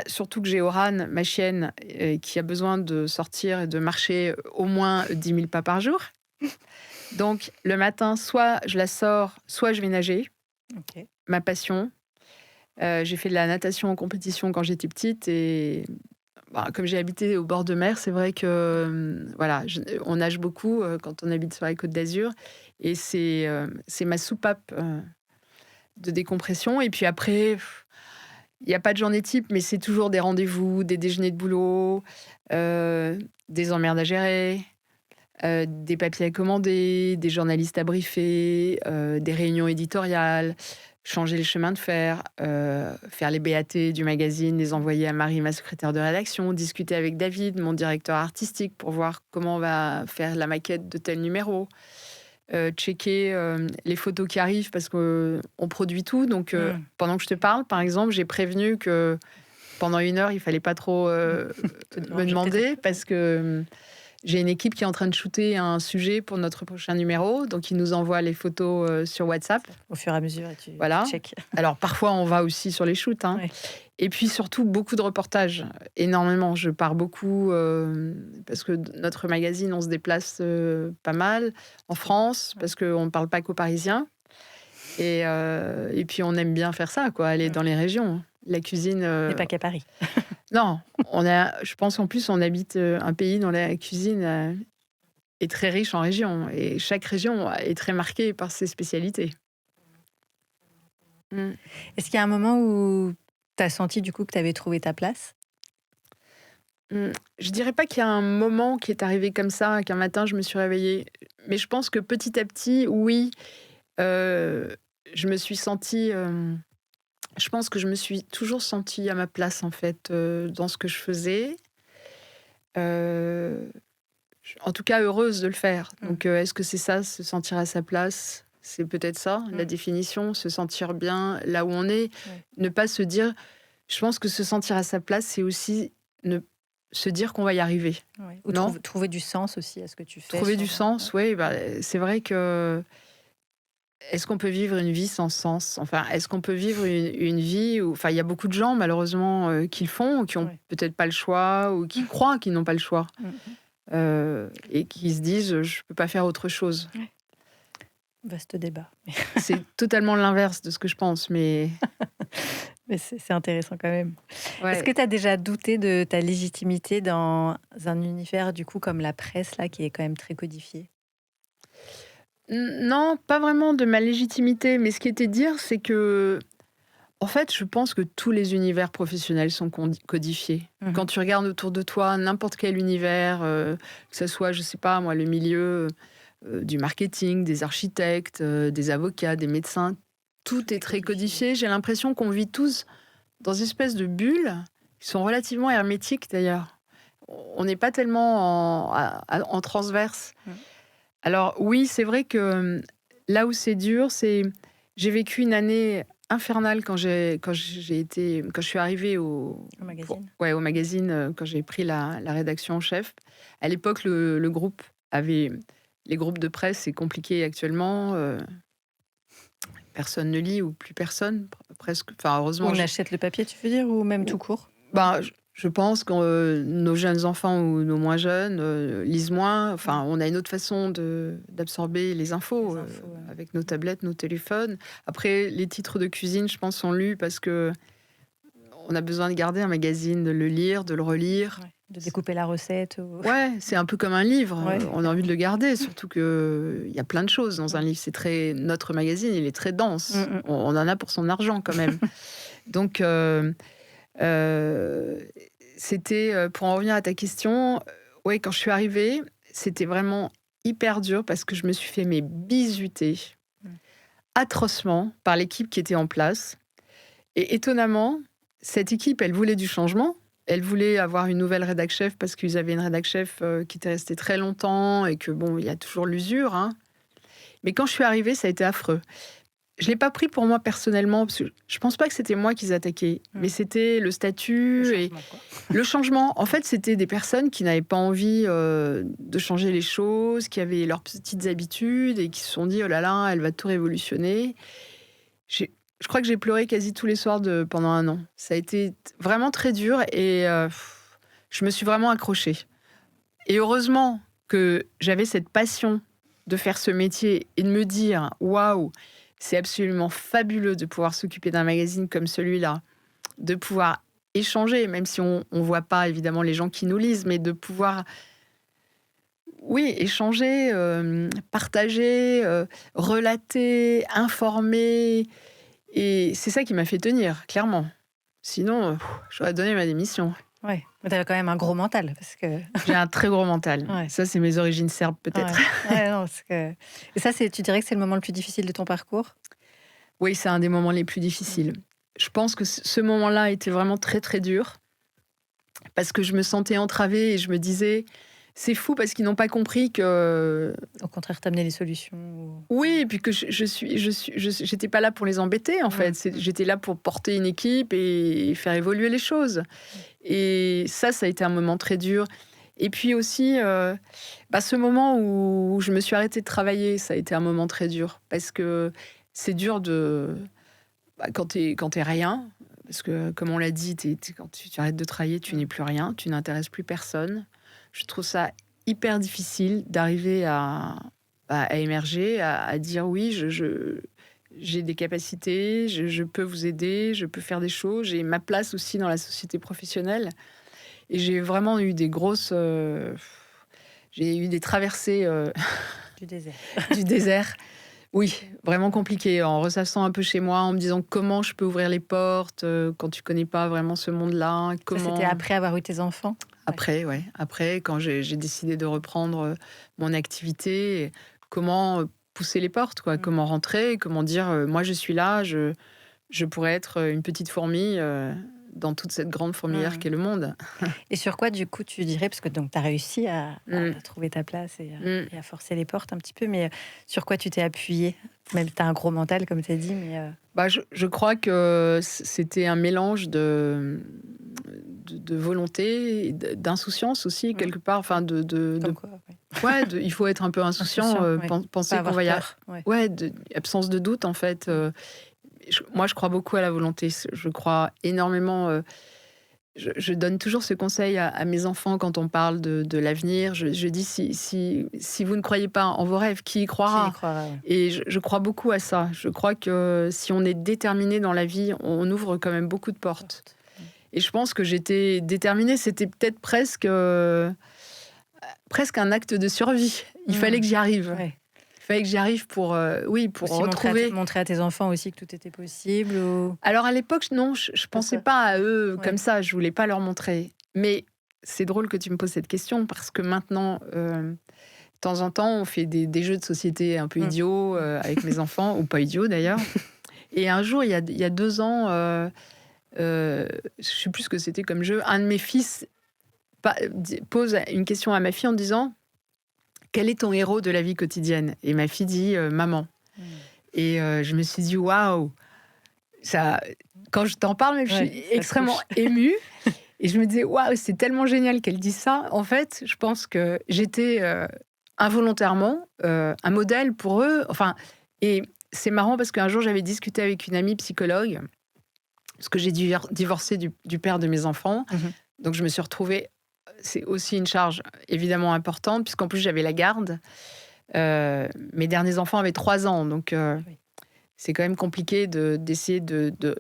Surtout que j'ai Oran, ma chienne, qui a besoin de sortir et de marcher au moins 10 000 pas par jour. Donc le matin, soit je la sors, soit je vais nager. Ok. Ma passion. J'ai fait de la natation en compétition quand j'étais petite et comme j'ai habité au bord de mer, c'est vrai que voilà, on nage beaucoup quand on habite sur la Côte d'Azur et c'est ma soupape de décompression. Et puis après, il n'y a pas de journée type, mais c'est toujours des rendez-vous, des déjeuners de boulot, des emmerdes à gérer, des papiers à commander, des journalistes à briefer, des réunions éditoriales, changer les chemins de fer, faire les BAT du magazine, les envoyer à Marie, ma secrétaire de rédaction, discuter avec David, mon directeur artistique, pour voir comment on va faire la maquette de tel numéro, checker les photos qui arrivent parce qu'on produit tout. Donc, pendant que je te parle, par exemple, j'ai prévenu que pendant 1 heure, il fallait pas trop me demander parce que j'ai une équipe qui est en train de shooter un sujet pour notre prochain numéro. Donc, ils nous envoient les photos sur WhatsApp. Au fur et à mesure, tu Voilà. check. Alors, parfois, on va aussi sur les shoots. Hein. Ouais. Et puis, surtout, beaucoup de reportages. Énormément. Je pars beaucoup parce que notre magazine, on se déplace pas mal en France parce qu'on ne parle pas qu'aux Parisiens. Et puis, on aime bien faire ça, quoi, aller dans les régions. La cuisine... Mais pas qu'à Paris. Non, je pense qu'en plus, on habite un pays dont la cuisine est très riche en régions. Et chaque région est très marquée par ses spécialités. Est-ce qu'il y a un moment où tu as senti du coup que tu avais trouvé ta place ? Je dirais pas qu'il y a un moment qui est arrivé comme ça, qu'un matin, je me suis réveillée. Mais je pense que petit à petit, oui, je me suis sentie... je pense que je me suis toujours sentie à ma place, en fait, dans ce que je faisais. En tout cas, heureuse de le faire. Donc, est-ce que c'est ça, se sentir à sa place ? C'est peut-être ça, la définition, se sentir bien là où on est. Ne pas se dire... Je pense que se sentir à sa place, c'est aussi se dire qu'on va y arriver. Ouais. Ou trouver du sens aussi à ce que tu fais. Trouver du sens, oui. C'est vrai que... Est-ce qu'on peut vivre une vie sans sens ? Enfin, est-ce qu'on peut vivre une vie où... Enfin, il y a beaucoup de gens, malheureusement, qui le font, ou qui n'ont peut-être pas le choix, ou qui croient qu'ils n'ont pas le choix. Et qui se disent, je ne peux pas faire autre chose. Vaste débat. C'est totalement l'inverse de ce que je pense, mais... Mais c'est intéressant quand même. Ouais. Est-ce que tu as déjà douté de ta légitimité dans un univers, du coup, comme la presse, là, qui est quand même très codifié ? Non, pas vraiment de ma légitimité, mais ce qui était dire, c'est que, en fait, je pense que tous les univers professionnels sont codifiés. Quand tu regardes autour de toi, n'importe quel univers, que ce soit, je sais pas moi, le milieu du marketing, des architectes, des avocats, des médecins, tout est très codifié. J'ai l'impression qu'on vit tous dans une espèce de bulles qui sont relativement hermétiques, d'ailleurs. On n'est pas tellement en transverse. Alors oui, c'est vrai que là où c'est dur, c'est... J'ai vécu une année infernale quand je suis arrivée au magazine. Au magazine, quand j'ai pris la rédaction en chef. À l'époque, le groupe avait... Les groupes de presse, c'est compliqué actuellement. Personne ne lit, ou plus personne, presque. Enfin, heureusement. On achète le papier, tu veux dire, ou même tout court ? Je pense que nos jeunes enfants ou nos moins jeunes lisent moins. Enfin, on a une autre façon d'absorber les infos, avec nos tablettes, nos téléphones. Après, les titres de cuisine, je pense, sont lus parce que on a besoin de garder un magazine, de le lire, de le relire. Ouais, de découper la recette. Ouais, c'est un peu comme un livre. Ouais. On a envie de le garder, surtout qu'il y a plein de choses dans un livre. Notre magazine, il est très dense. On en a pour son argent, quand même. Donc... c'était, pour en revenir à ta question, quand je suis arrivée, c'était vraiment hyper dur parce que je me suis fait bisuter atrocement par l'équipe qui était en place. Et étonnamment, cette équipe, elle voulait du changement. Elle voulait avoir une nouvelle rédac chef parce qu'ils avaient une rédac chef qui était restée très longtemps et que il y a toujours l'usure. Hein. Mais quand je suis arrivée, ça a été affreux. Je ne l'ai pas pris pour moi personnellement, parce que je ne pense pas que c'était moi qu'ils attaquaient, mais c'était le statut le changement. En fait, c'était des personnes qui n'avaient pas envie de changer les choses, qui avaient leurs petites habitudes et qui se sont dit « Oh là là, elle va tout révolutionner ». Je crois que j'ai pleuré quasi tous les soirs pendant 1 an. Ça a été vraiment très dur et je me suis vraiment accrochée. Et heureusement que j'avais cette passion de faire ce métier et de me dire « Waouh !» c'est absolument fabuleux de pouvoir s'occuper d'un magazine comme celui-là, de pouvoir échanger, même si on ne voit pas évidemment les gens qui nous lisent, mais de pouvoir, oui, échanger, partager, relater, informer. Et c'est ça qui m'a fait tenir, clairement. Sinon, j'aurais donné ma démission. Ouais, mais t'avais quand même un gros mental, parce que... J'ai un très gros mental. Ouais. Ça, c'est mes origines serbes, peut-être. Ouais, non, parce que... Et ça, tu dirais que c'est le moment le plus difficile de ton parcours? Oui, c'est un des moments les plus difficiles. Je pense que ce moment-là était vraiment très, très dur, parce que je me sentais entravée et je me disais, c'est fou parce qu'ils n'ont pas compris que... Au contraire, t'amener les solutions. Oui, et puis que j'étais pas là pour les embêter, en fait. J'étais là pour porter une équipe et faire évoluer les choses. Et ça a été un moment très dur. Et puis aussi, ce moment où je me suis arrêtée de travailler, ça a été un moment très dur. Parce que c'est dur quand t'es rien. Parce que, comme on l'a dit, quand tu arrêtes de travailler, tu n'es plus rien, tu n'intéresses plus personne. Je trouve ça hyper difficile d'arriver à émerger, à dire oui, j'ai des capacités, je peux vous aider, je peux faire des choses, j'ai ma place aussi dans la société professionnelle. Et j'ai vraiment eu des grosses... j'ai eu des traversées Du désert. du désert. Oui, vraiment compliqué, en ressassant un peu chez moi, en me disant comment je peux ouvrir les portes quand tu connais pas vraiment ce monde-là. Comment... Ça, c'était après avoir eu tes enfants? Après, ouais. Après, quand j'ai décidé de reprendre mon activité, comment pousser les portes, quoi. Comment rentrer, comment dire, moi je suis là, je pourrais être une petite fourmi dans toute cette grande fourmilière qu'est le monde. Et sur quoi, du coup, tu dirais, parce que tu as réussi à trouver ta place et à forcer les portes un petit peu, mais sur quoi tu t'es appuyée? Même tu as un gros mental, comme tu as dit, mais... Je crois que c'était un mélange de volonté, et d'insouciance aussi, quelque part. Enfin, il faut être un peu insouciant, penser qu'on va y arriver. Absence de doute, en fait. Moi, je crois beaucoup à la volonté. Je crois énormément... Je donne toujours ce conseil à mes enfants quand on parle de l'avenir. Je dis, si vous ne croyez pas en vos rêves, qui y croira? Et je crois beaucoup à ça. Je crois que si on est déterminé dans la vie, on ouvre quand même beaucoup de portes. Et je pense que j'étais déterminée. C'était peut-être presque un acte de survie. Il fallait que j'y arrive. Ouais. Il fallait que j'y arrive pour retrouver... Montrer à tes enfants aussi que tout était possible Alors, à l'époque, non, je pensais pas à eux comme ça. Je voulais pas leur montrer. Mais c'est drôle que tu me poses cette question, parce que maintenant, de temps en temps, on fait des jeux de société un peu idiots avec mes enfants, ou pas idiots d'ailleurs. Et un jour, il y a 2 ans, je sais plus ce que c'était comme jeu, un de mes fils pose une question à ma fille en disant: quel est ton héros de la vie quotidienne? Et ma fille dit maman. Et je me suis dit waouh, ça, quand je t'en parle, je suis extrêmement émue. Et je me disais waouh, c'est tellement génial qu'elle dise ça. En fait, je pense que j'étais involontairement un modèle pour eux. Enfin, et c'est marrant parce qu'un jour j'avais discuté avec une amie psychologue, parce que j'ai divorcé du père de mes enfants. Donc je me suis retrouvée... C'est aussi une charge évidemment importante, puisqu'en plus j'avais la garde. Mes derniers enfants avaient 3 ans, donc c'est quand même compliqué d'essayer de...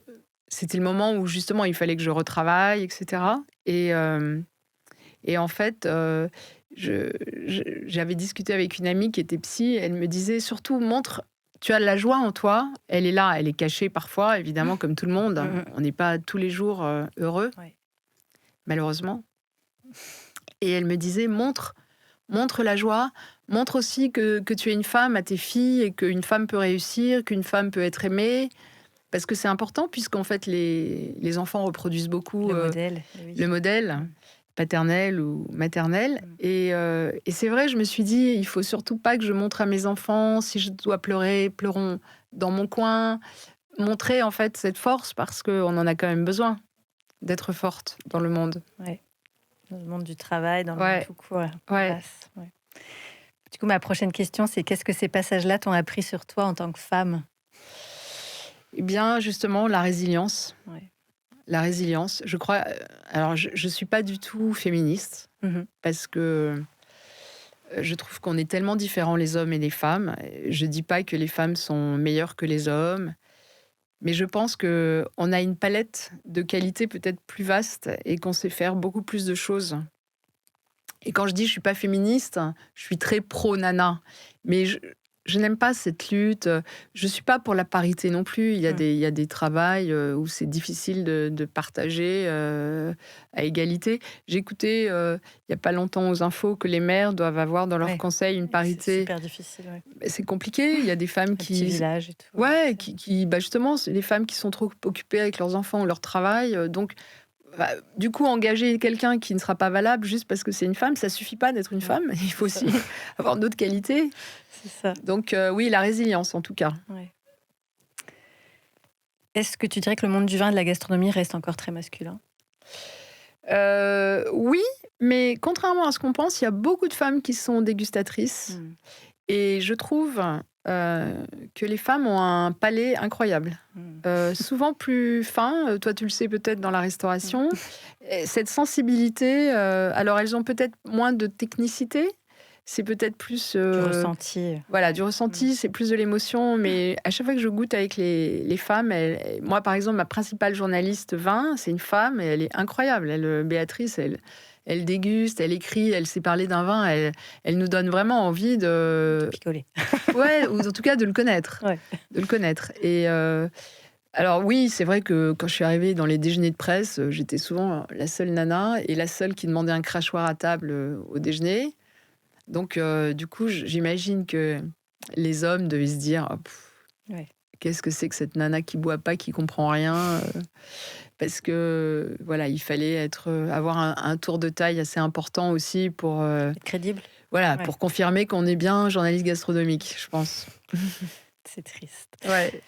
C'était le moment où justement il fallait que je retravaille, etc. Et en fait, j'avais discuté avec une amie qui était psy. Elle me disait surtout, montre... Tu as de la joie en toi, elle est là, elle est cachée parfois, évidemment, comme tout le monde. On n'est pas tous les jours heureux, malheureusement. Et elle me disait, montre la joie, montre aussi que tu es une femme à tes filles, et qu'une femme peut réussir, qu'une femme peut être aimée, parce que c'est important, puisqu'en fait les enfants reproduisent beaucoup le modèle paternel ou maternel. Et c'est vrai, je me suis dit, il faut surtout pas que je montre à mes enfants, si je dois pleurer, pleurons dans mon coin. Montrer en fait cette force, parce qu'on en a quand même besoin d'être forte dans le monde. Dans le monde du travail, dans le monde tout court. Du coup, ma prochaine question, c'est qu'est-ce que ces passages-là t'ont appris sur toi en tant que femme? Eh bien, justement, la résilience. La résilience. Je crois... Alors, je ne suis pas du tout féministe, parce que Je trouve qu'on est tellement différents les hommes et les femmes. Je dis pas que les femmes sont meilleures que les hommes, mais je pense qu'on a une palette de qualités peut-être plus vaste et qu'on sait faire beaucoup plus de choses. Et quand je dis je suis pas féministe, je suis très pro nana, mais je n'aime pas cette lutte. Je suis pas pour la parité non plus. Mm. Il y a des travails où c'est difficile de partager à égalité. J'ai écouté il y a pas longtemps aux infos que les maires doivent avoir dans leur Ouais. conseil une C'est parité. super difficile, ouais. Mais c'est compliqué. Il y a des femmes Un petit village et tout. ouais, bah justement, c'est les femmes qui sont trop occupées avec leurs enfants ou leur travail. Donc, bah, du coup, engager quelqu'un qui ne sera pas valable juste parce que c'est une femme, ça suffit pas d'être une Ouais, femme. Il faut c'est aussi ça. avoir d'autres qualités. C'est ça. Donc, oui, la résilience en tout cas. Ouais. Est-ce que tu dirais que le monde du vin et de la gastronomie reste encore très masculin? Oui, mais contrairement à ce qu'on pense, il y a beaucoup de femmes qui sont dégustatrices. Mm. Et je trouve que les femmes ont un palais incroyable. Souvent plus fin, toi tu le sais peut-être dans la restauration. Et cette sensibilité, alors elles ont peut-être moins de technicité, c'est peut-être plus... Du ressenti. Voilà, du ressenti, c'est plus de l'émotion, mais à chaque fois que je goûte avec les femmes, moi par exemple, ma principale journaliste vin, c'est une femme et elle est incroyable. Béatrice, elle déguste, elle écrit, elle sait parler d'un vin, elle nous donne vraiment envie de... Picoler. Ouais, ou en tout cas de le connaître. Ouais. De le connaître. Et alors oui, c'est vrai que quand je suis arrivée dans les déjeuners de presse, j'étais souvent la seule nana et la seule qui demandait un crachoir à table au déjeuner. Donc du coup, j'imagine que les hommes devaient se dire oh, Ouais. qu'est-ce que c'est que cette nana qui boit pas, qui comprend rien parce que voilà, il fallait avoir un tour de taille assez important aussi pour Être crédible. voilà, Ouais. pour confirmer qu'on est bien journaliste gastronomique, je pense. C'est triste. Ouais.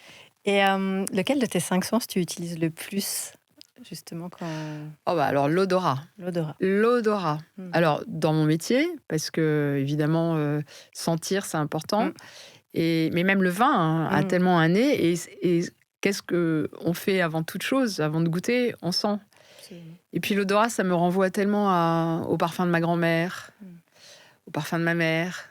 Et lequel de tes 5 sens tu utilises le plus, justement, quand... Oh bah alors l'odorat. L'odorat. L'odorat. Mm. Alors dans mon métier, parce que évidemment sentir c'est important, Mm. mais même le vin a Mm. tellement un nez et qu'est-ce que on fait avant toute chose, avant de goûter, on sent. Absolument. Et puis l'odorat, ça me renvoie tellement au parfum de ma grand-mère, Mm. au parfum de ma mère,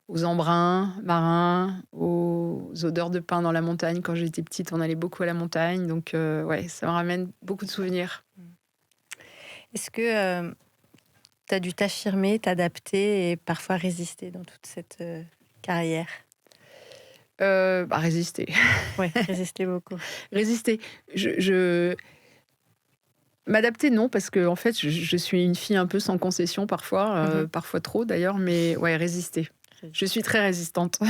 aux embruns marins, aux odeurs de pin dans la montagne. Quand j'étais petite, on allait beaucoup à la montagne, donc ouais, ça me ramène beaucoup de souvenirs. Est-ce que tu as dû t'affirmer, t'adapter et parfois résister dans toute cette carrière? Bah, résister. Oui, résister beaucoup. Résister. M'adapter, non, parce que en fait, je suis une fille un peu sans concession parfois, Mhm. parfois trop d'ailleurs, mais ouais, résister. Je suis très résistante.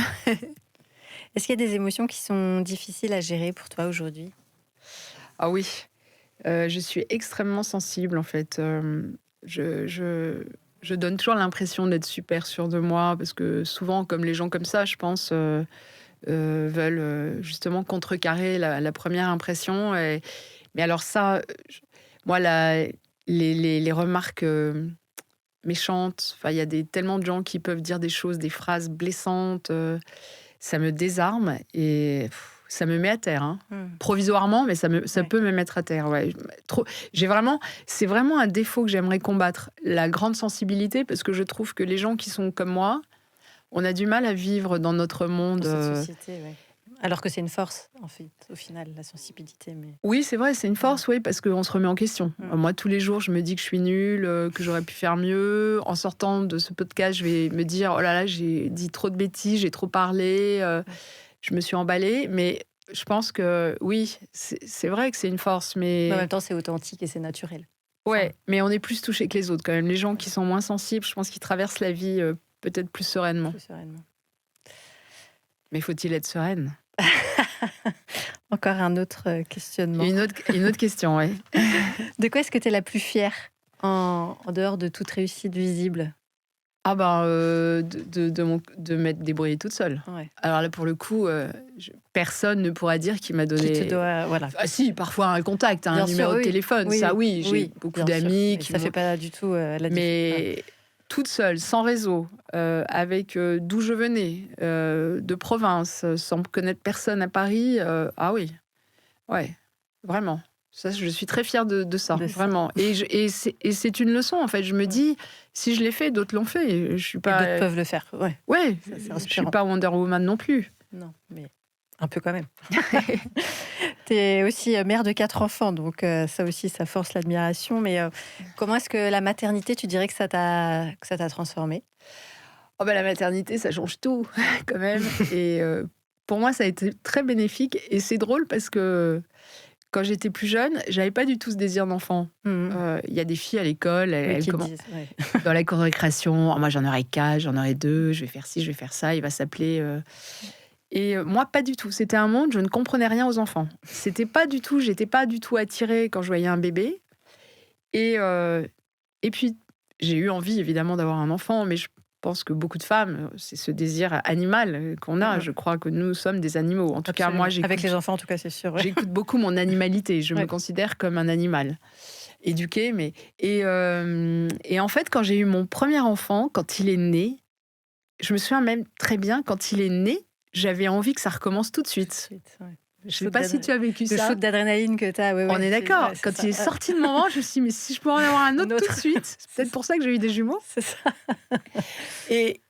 Est-ce qu'il y a des émotions qui sont difficiles à gérer pour toi aujourd'hui? Ah oui, je suis extrêmement sensible en fait. Je donne toujours l'impression d'être super sûre de moi, parce que souvent, comme les gens comme ça, je pense, veulent justement contrecarrer la première impression. Mais alors ça, moi, les remarques méchantes, enfin, il y a tellement de gens qui peuvent dire des choses, des phrases blessantes, ça me désarme et ça me met à terre. Hein. Provisoirement, mais ça Ouais. peut me mettre à terre. Ouais. C'est vraiment un défaut que j'aimerais combattre, la grande sensibilité, parce que je trouve que les gens qui sont comme moi, on a du mal à vivre dans notre monde. Dans cette société, ouais. Alors que c'est une force, en fait, au final, la sensibilité. Mais... Oui, c'est vrai, c'est une force, oui, parce qu'on se remet en question. Moi, tous les jours, je me dis que je suis nulle, que j'aurais pu faire mieux. En sortant de ce podcast, je vais me dire, oh là là, j'ai dit trop de bêtises, j'ai trop parlé, je me suis emballée. Mais je pense que, oui, c'est vrai que c'est une force, mais... en même temps, c'est authentique et c'est naturel. Ouais, mais on est plus touchés que les autres, quand même. Les gens qui sont moins sensibles, je pense qu'ils traversent la vie peut-être plus sereinement. Plus sereinement. Mais faut-il être sereine? Encore un autre questionnement. Une autre question, oui. De quoi est-ce que tu es la plus fière en dehors de toute réussite visible? Ah ben, de m'être débrouillée toute seule. Ouais. Alors là, pour le coup, personne ne pourra dire qu'il m'a donné... Qui te doit, voilà. Ah si, parfois un contact, un Bien numéro sûr, de oui. téléphone, Oui, ça oui, j'ai oui, beaucoup bien d'amis sûr. qui Ça m'ont- fait pas du tout la différence. Mais toute seule, sans réseau, avec d'où je venais, de province, sans connaître personne à Paris, ah oui, ouais, vraiment. Ça, je suis très fière de ça, de ça. vraiment. Et c'est une leçon, en fait. Je me dis, si je l'ai fait, d'autres l'ont fait. Je suis Et d'autres pas... peuvent le faire. Ouais, Ouais, ça, c'est je suis inspirant. pas Wonder Woman non plus. Non, mais un peu quand même. Tu es aussi mère de 4 enfants, donc ça aussi, ça force l'admiration. Mais comment est-ce que la maternité, tu dirais que ça t'a transformée? Oh ben, la maternité, ça change tout, quand même. Et pour moi, ça a été très bénéfique. Et c'est drôle parce que quand j'étais plus jeune, j'avais pas du tout ce désir d'enfant. Il y a des filles à l'école, Oui, elles qui te commencent disent. Ouais. dans la cour de récréation. Oh, moi, j'en aurai 4, j'en aurai 2, je vais faire ci, je vais faire ça. Il va s'appeler. Et moi, pas du tout. C'était un monde, je ne comprenais rien aux enfants. J'étais pas du tout attirée quand je voyais un bébé. Et puis, j'ai eu envie, évidemment, d'avoir un enfant, mais je pense que beaucoup de femmes, c'est ce désir animal qu'on a. Je crois que nous sommes des animaux. En tout cas, moi, Avec les enfants, en tout cas, c'est sûr. Ouais. j'écoute beaucoup mon animalité. Je me Ouais. considère comme un animal éduqué. Et en fait, quand j'ai eu mon premier enfant, quand il est né, je me souviens même très bien, quand il est né, j'avais envie que ça recommence tout de suite. Ouais. Je ne sais pas si tu as vécu Le ça. shoot d'adrénaline que tu as. Ouais, On est d'accord. ouais, Quand ça. il est sorti de mon ventre, je me suis dit, mais si je pouvais en avoir un autre Un autre. tout de suite. C'est peut-être pour ça que j'ai eu des jumeaux. C'est ça. Et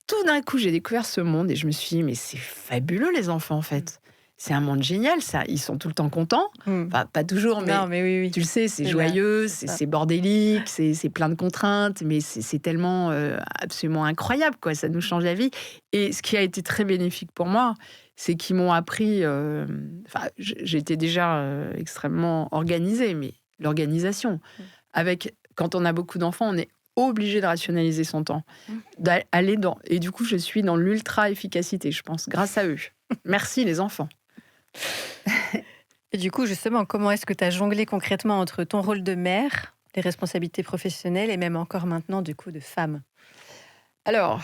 tout d'un coup, j'ai découvert ce monde et je me suis dit, mais c'est fabuleux les enfants en fait. C'est un monde génial, ça. Ils sont tout le temps contents. Enfin, pas toujours, mais, Non, mais oui. tu le sais, c'est C'est joyeux, c'est ça. c'est bordélique, c'est plein de contraintes, mais c'est tellement absolument incroyable, quoi. Ça nous change la vie. Et ce qui a été très bénéfique pour moi, c'est qu'ils m'ont appris. Enfin, j'étais déjà extrêmement organisée, mais l'organisation, quand on a beaucoup d'enfants, on est obligé de rationaliser son temps, d'aller dans. Et du coup, je suis dans l'ultra efficacité, je pense, grâce à eux. Merci les enfants. Et du coup, justement, comment est-ce que tu as jonglé concrètement entre ton rôle de mère, les responsabilités professionnelles et même encore maintenant, du coup, de femme? Alors,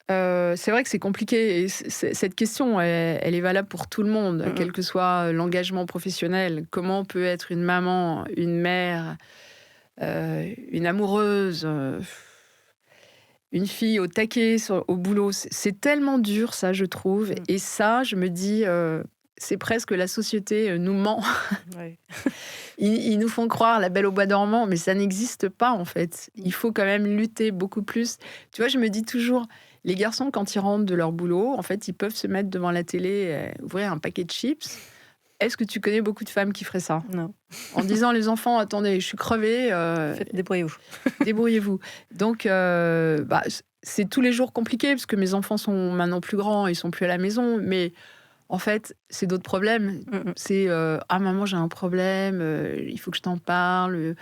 c'est vrai que c'est compliqué. Et cette question, elle est valable pour tout le monde, quel que soit l'engagement professionnel. Comment peut être une maman, une mère, une amoureuse, une fille au taquet au boulot? C'est tellement dur, ça, je trouve. Et ça, je me dis, c'est presque la société nous ment. Ouais. Ils nous font croire la Belle au bois dormant, mais ça n'existe pas en fait. Il faut quand même lutter beaucoup plus. Tu vois, je me dis toujours, les garçons, quand ils rentrent de leur boulot, en fait, ils peuvent se mettre devant la télé, ouvrir un paquet de chips. Est-ce que tu connais beaucoup de femmes qui feraient ça? Non. En disant, les enfants, attendez, je suis crevée, Débrouillez-vous. débrouillez-vous. Donc, c'est tous les jours compliqué, parce que mes enfants sont maintenant plus grands, ils sont plus à la maison, mais en fait, c'est d'autres problèmes. C'est ah maman, j'ai un problème, il faut que je t'en parle,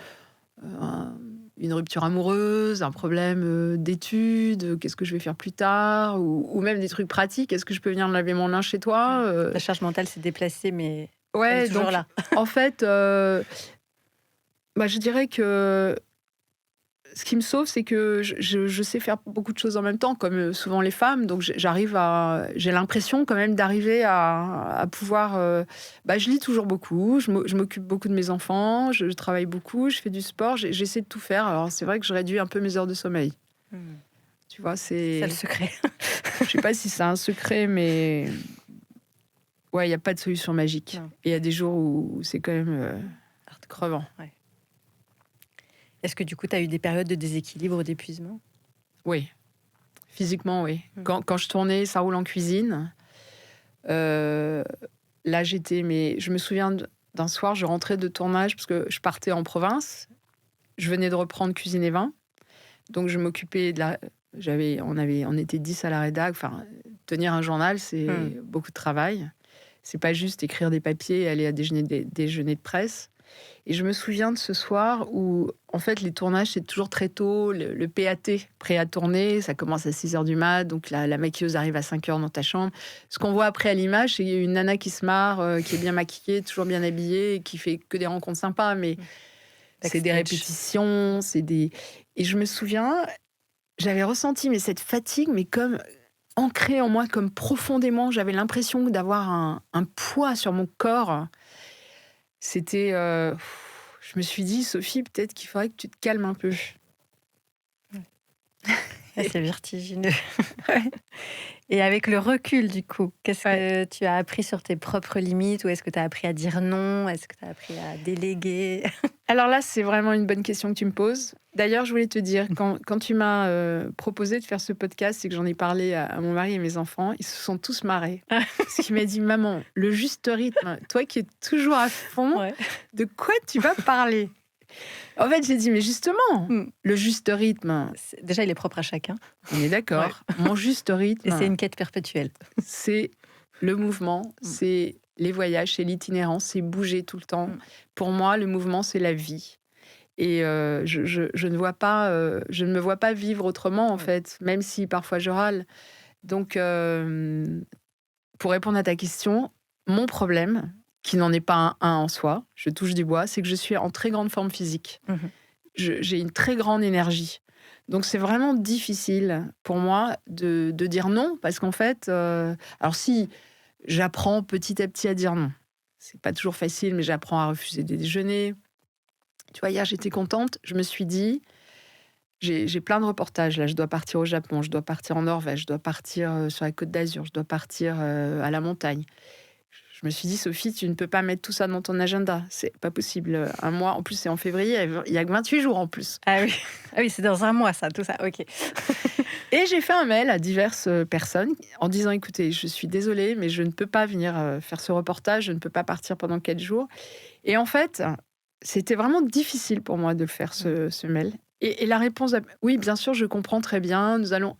une rupture amoureuse, un problème d'études, qu'est-ce que je vais faire plus tard, ou même des trucs pratiques. Est-ce que je peux venir me laver mon linge chez toi? La charge mentale s'est déplacée, mais elle Ouais, est toujours donc là. en fait, je dirais que ce qui me sauve, c'est que je sais faire beaucoup de choses en même temps, comme souvent les femmes. Donc, j'ai l'impression quand même d'arriver à pouvoir. Je lis toujours beaucoup, je m'occupe beaucoup de mes enfants, je travaille beaucoup, je fais du sport, j'essaie de tout faire. Alors, c'est vrai que je réduis un peu mes heures de sommeil. Tu vois, C'est ça le secret. Je sais pas si c'est un secret, mais ouais, il n'y a pas de solution magique. Non. Et il y a des jours où c'est quand même crevant. Ouais. Est-ce que du coup, tu as eu des périodes de déséquilibre, d'épuisement? Oui, physiquement, oui. Quand je tournais Ça roule en cuisine, là mais je me souviens d'un soir, je rentrais de tournage parce que je partais en province. Je venais de reprendre Cuisine et Vin, donc je m'occupais de la. On était 10 à la rédac. Enfin, tenir un journal, c'est beaucoup de travail. C'est pas juste écrire des papiers et aller à déjeuner de presse. Et je me souviens de ce soir où, en fait, les tournages, c'est toujours très tôt. Le PAT, prêt à tourner, ça commence à 6h du mat. Donc, la maquilleuse arrive à 5h dans ta chambre. Ce qu'on voit après à l'image, c'est une nana qui se marre, qui est bien maquillée, toujours bien habillée, et qui fait que des rencontres sympas. Mais c'est des répétitions, Et je me souviens, j'avais ressenti cette fatigue, mais comme ancrée en moi, comme profondément. J'avais l'impression d'avoir un poids sur mon corps. C'était... je me suis dit, Sophie, peut-être qu'il faudrait que tu te calmes un peu. Ah, c'est vertigineux. Ouais. Et avec le recul, du coup, qu'est-ce que tu as appris sur tes propres limites? Ou est-ce que tu as appris à dire non? Est-ce que tu as appris à déléguer? Alors là, c'est vraiment une bonne question que tu me poses. D'ailleurs, je voulais te dire, quand tu m'as proposé de faire ce podcast et que j'en ai parlé à mon mari et mes enfants, ils se sont tous marrés. Parce qu'il m'a dit, maman, le juste rythme, toi qui es toujours à fond, Ouais. de quoi tu vas parler? En fait, j'ai dit, mais justement, le juste rythme, Déjà, il est propre à chacun. on est d'accord, mon juste Et rythme, c'est une quête perpétuelle. c'est le mouvement, c'est les voyages, c'est l'itinérance, c'est bouger tout le temps. Pour moi, le mouvement, c'est la vie. Et je ne vois pas, je ne me vois pas vivre autrement, en fait, même si parfois je râle. Donc, pour répondre à ta question, mon problème, qui n'en est pas un en soi, je touche du bois, c'est que je suis en très grande forme physique. J'ai une très grande énergie. Donc, c'est vraiment difficile pour moi de dire non, parce qu'en fait, alors si j'apprends petit à petit à dire non, c'est pas toujours facile, mais j'apprends à refuser des déjeuners. Tu vois, hier, j'étais contente. Je me suis dit, j'ai plein de reportages. Là, je dois partir au Japon, je dois partir en Norvège, je dois partir sur la Côte d'Azur, je dois partir à la montagne. Je me suis dit, Sophie, tu ne peux pas mettre tout ça dans ton agenda. C'est pas possible. Un mois, en plus, c'est en février, il y a que 28 jours en plus. Ah oui, c'est dans un mois, ça, tout ça. Ok. Et j'ai fait un mail à diverses personnes en disant, écoutez, je suis désolée, mais je ne peux pas venir faire ce reportage, je ne peux pas partir pendant 4 jours. Et en fait, c'était vraiment difficile pour moi de faire ce mail. Et la réponse, oui, bien sûr, je comprends très bien, nous allons...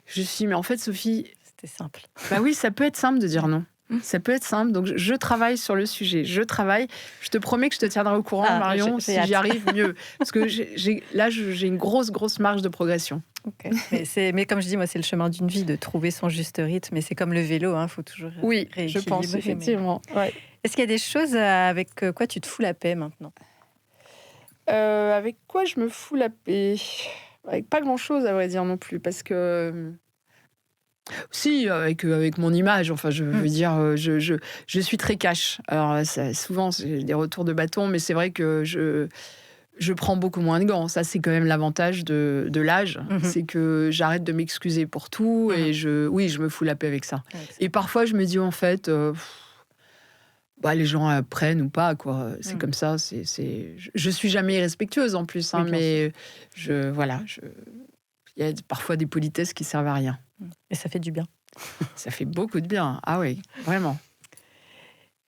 Je suis dit, mais en fait, Sophie... C'était simple. Bah oui, ça peut être simple de dire non. Ça peut être simple. Donc, je travaille sur le sujet. Je travaille. Je te promets que je te tiendrai au courant, Marion, si j'y arrive mieux. Parce que j'ai une grosse marge de progression. Okay. Mais comme je dis, moi, c'est le chemin d'une vie de trouver son juste rythme. Et c'est comme le vélo, il faut toujours rééquilibrer. Je pense, effectivement. Ouais. Est-ce qu'il y a des choses avec quoi tu te fous la paix maintenant? Avec quoi je me fous la paix? Avec pas grand-chose, à vrai dire, non plus. Parce que... Si, avec mon image, enfin, je veux dire, je suis très cash. Alors, souvent, c'est des retours de bâton, mais c'est vrai que je prends beaucoup moins de gants. Ça, c'est quand même l'avantage de l'âge. C'est que j'arrête de m'excuser pour tout et je me fous la paix avec ça. Ouais, et parfois, je me dis, en fait, les gens apprennent ou pas, quoi. C'est comme ça. Je suis jamais irrespectueuse, en plus. Mais il y a parfois des politesses qui servent à rien. Et ça fait du bien. Ça fait beaucoup de bien. Ah oui, vraiment.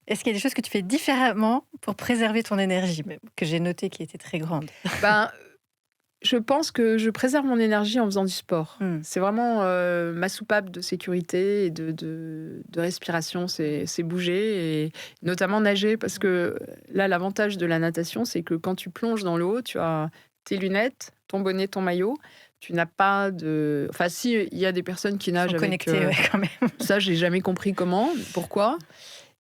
Est-ce qu'il y a des choses que tu fais différemment pour préserver ton énergie, que j'ai noté qui était très grande? Je pense que je préserve mon énergie en faisant du sport. C'est vraiment ma soupape de sécurité et de respiration, c'est bouger et notamment nager, parce que là, l'avantage de la natation, c'est que quand tu plonges dans l'eau, tu as tes lunettes, ton bonnet, ton maillot. Tu n'as pas de... Enfin, si, il y a des personnes qui nagent avec... connectées, quand même. Ça, j'ai jamais compris comment, pourquoi.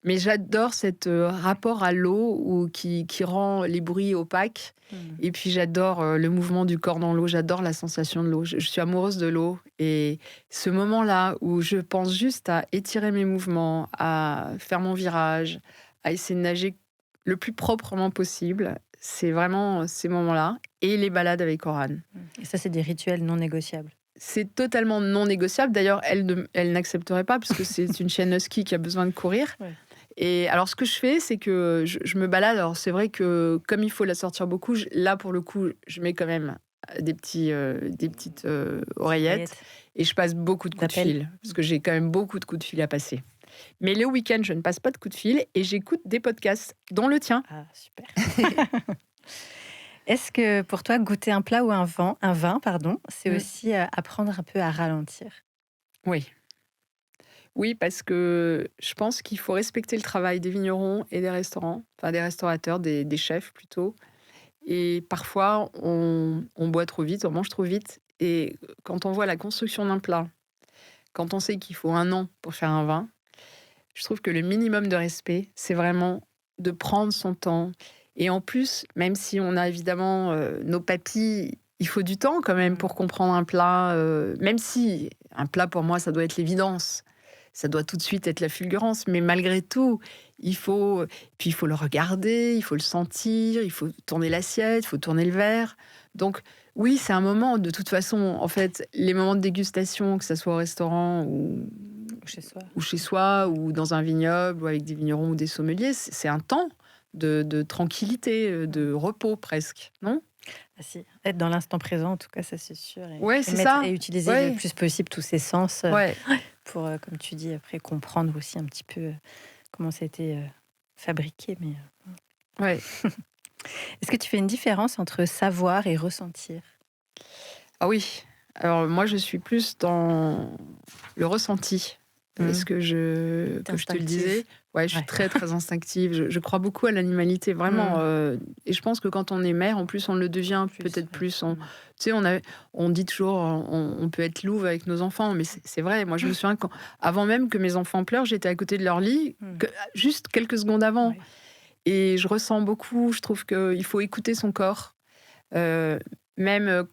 Mais j'adore cet rapport à l'eau qui rend les bruits opaques. Et puis, j'adore le mouvement du corps dans l'eau. J'adore la sensation de l'eau. Je suis amoureuse de l'eau. Et ce moment-là où je pense juste à étirer mes mouvements, à faire mon virage, à essayer de nager le plus proprement possible... C'est vraiment ces moments-là. Et les balades avec Oran. Et ça, c'est des rituels non négociables. C'est totalement non négociable. D'ailleurs, elle n'accepterait pas, parce que c'est une chienne husky qui a besoin de courir. Ouais. Et alors, ce que je fais, c'est que je me balade. Alors, c'est vrai que comme il faut la sortir beaucoup, là, pour le coup, je mets quand même des petites oreillettes. Et je passe beaucoup de coups de fil. Parce que j'ai quand même beaucoup de coups de fil à passer. Mais le week-end, je ne passe pas de coups de fil et j'écoute des podcasts, dont le tien. Ah, super. Est-ce que pour toi, goûter un plat ou un vin, c'est aussi apprendre un peu à ralentir? Oui. Oui, parce que je pense qu'il faut respecter le travail des vignerons et des restaurants, enfin des restaurateurs, des chefs plutôt. Et parfois, on boit trop vite, on mange trop vite. Et quand on voit la construction d'un plat, quand on sait qu'il faut 1 an pour faire un vin, je trouve que le minimum de respect, c'est vraiment de prendre son temps. Et en plus, même si on a évidemment nos papilles, il faut du temps quand même pour comprendre un plat. Même si un plat, pour moi, ça doit être l'évidence. Ça doit tout de suite être la fulgurance. Mais malgré tout, il faut le regarder, il faut le sentir, il faut tourner l'assiette, il faut tourner le verre. Donc Oui, c'est un moment, de toute façon, en fait, les moments de dégustation, que ça soit au restaurant Chez soi. ou chez soi, ou dans un vignoble, ou avec des vignerons ou des sommeliers, c'est un temps de tranquillité, de repos presque, non? Ah si, être dans l'instant présent, en tout cas, ça c'est sûr, Ouais, et c'est ça. utiliser le Ouais, plus possible tous ses sens ouais, pour, comme tu dis, après comprendre aussi un petit peu comment ça a été fabriqué. Mais ouais. est-ce que tu fais une différence entre savoir et ressentir? Ah oui. Alors moi, je suis plus dans le ressenti. Est-ce que T'es je te le instinctive. disais? Ouais, je suis Ouais. très, très instinctive. Je crois beaucoup à l'animalité, vraiment. Et je pense que quand on est mère, en plus, on le devient peut-être ouais. plus. Tu sais, on dit toujours, on peut être louve avec nos enfants, mais c'est vrai. Moi, je me souviens avant même que mes enfants pleurent, j'étais à côté de leur lit, juste quelques secondes avant. Ouais. Et je ressens beaucoup. Je trouve qu'il faut écouter son corps. Même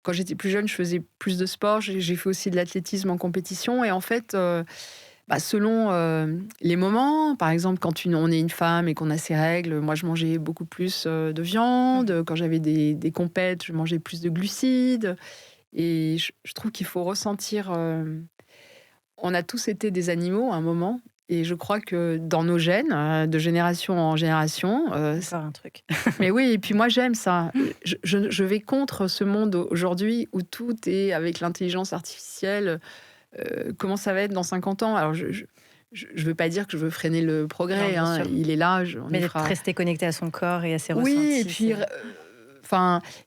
quand j'étais plus jeune, je faisais plus de sport. J'ai fait aussi de l'athlétisme en compétition. Et en fait, selon les moments, par exemple, quand on est une femme et qu'on a ses règles, moi, je mangeais beaucoup plus de viande. Quand j'avais des compètes, je mangeais plus de glucides. Et je trouve qu'il faut ressentir. On a tous été des animaux à un moment. Et je crois que dans nos gènes, de génération en génération, Encore un truc. mais oui, et puis moi j'aime ça. Je vais contre ce monde aujourd'hui où tout est avec l'intelligence artificielle. Comment ça va être dans 50 ans? Alors je veux pas dire que je veux freiner le Non, progrès, bien hein, sûr. il est là, on y Mais fera. rester connecté à son corps et à ses Oui, ressentis. et puis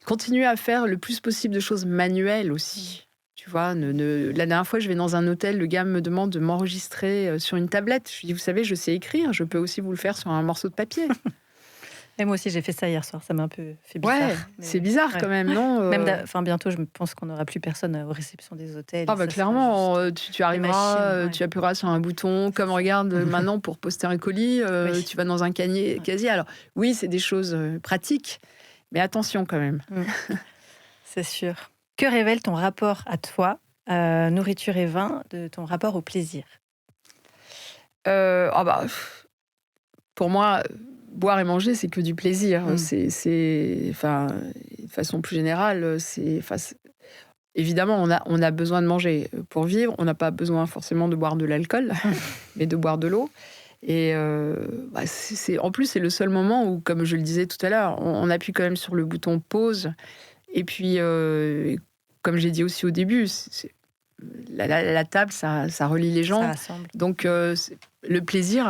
continuer à faire le plus possible de choses manuelles aussi. Tu vois, la dernière fois, je vais dans un hôtel, le gars me demande de m'enregistrer sur une tablette. Je lui dis, vous savez, je sais écrire, je peux aussi vous le faire sur un morceau de papier. Et moi aussi, j'ai fait ça hier soir. Ça m'a un peu fait bizarre. Ouais, c'est bizarre quand même, non? Même bientôt, je pense qu'on n'aura plus personne aux réceptions des hôtels. Ah et bah ça sera clairement, juste tu arriveras, machines, ouais. tu appuieras sur un bouton, comme regarde maintenant pour poster un colis, Oui. tu vas dans un casier. Alors oui, c'est des choses pratiques, mais attention quand même. C'est sûr. Que révèle ton rapport à toi, nourriture et vin, de ton rapport au plaisir? Pour moi, boire et manger, c'est que du plaisir. Enfin, de façon plus générale, évidemment, on a besoin de manger pour vivre. On n'a pas besoin forcément de boire de l'alcool, mais de boire de l'eau. Et en plus, c'est le seul moment où, comme je le disais tout à l'heure, on appuie quand même sur le bouton pause. Et puis, comme j'ai dit aussi au début, la table, ça relie les gens. Ça rassemble. Donc, le plaisir,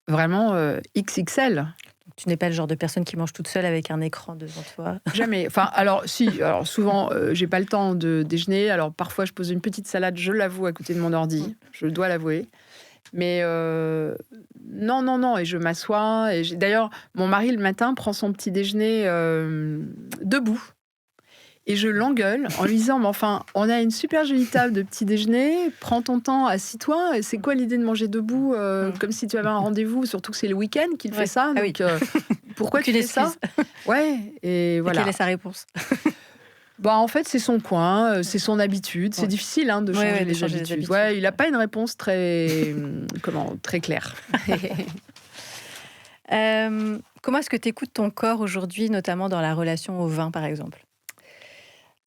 vraiment XXL. Tu n'es pas le genre de personne qui mange toute seule avec un écran devant toi? Jamais. Enfin, alors souvent, j'ai pas le temps de déjeuner. Alors parfois, je pose une petite salade, je l'avoue, à côté de mon ordi. Je dois l'avouer. Mais non. Et je m'assois. D'ailleurs, mon mari, le matin, prend son petit déjeuner debout. Et je l'engueule en lui disant, mais enfin, on a une super jolie table de petit déjeuner, prends ton temps, assis-toi. C'est quoi l'idée de manger debout comme si tu avais un rendez-vous, surtout que c'est le week-end qu'il fait ça. Ah donc, pourquoi tu fais ça? Ouais, et voilà. Quelle est sa réponse? En fait, c'est son coin, c'est son habitude. C'est difficile de changer les habitudes. Ouais, il n'a pas une réponse très, très claire. Comment est-ce que tu écoutes ton corps aujourd'hui, notamment dans la relation au vin, par exemple?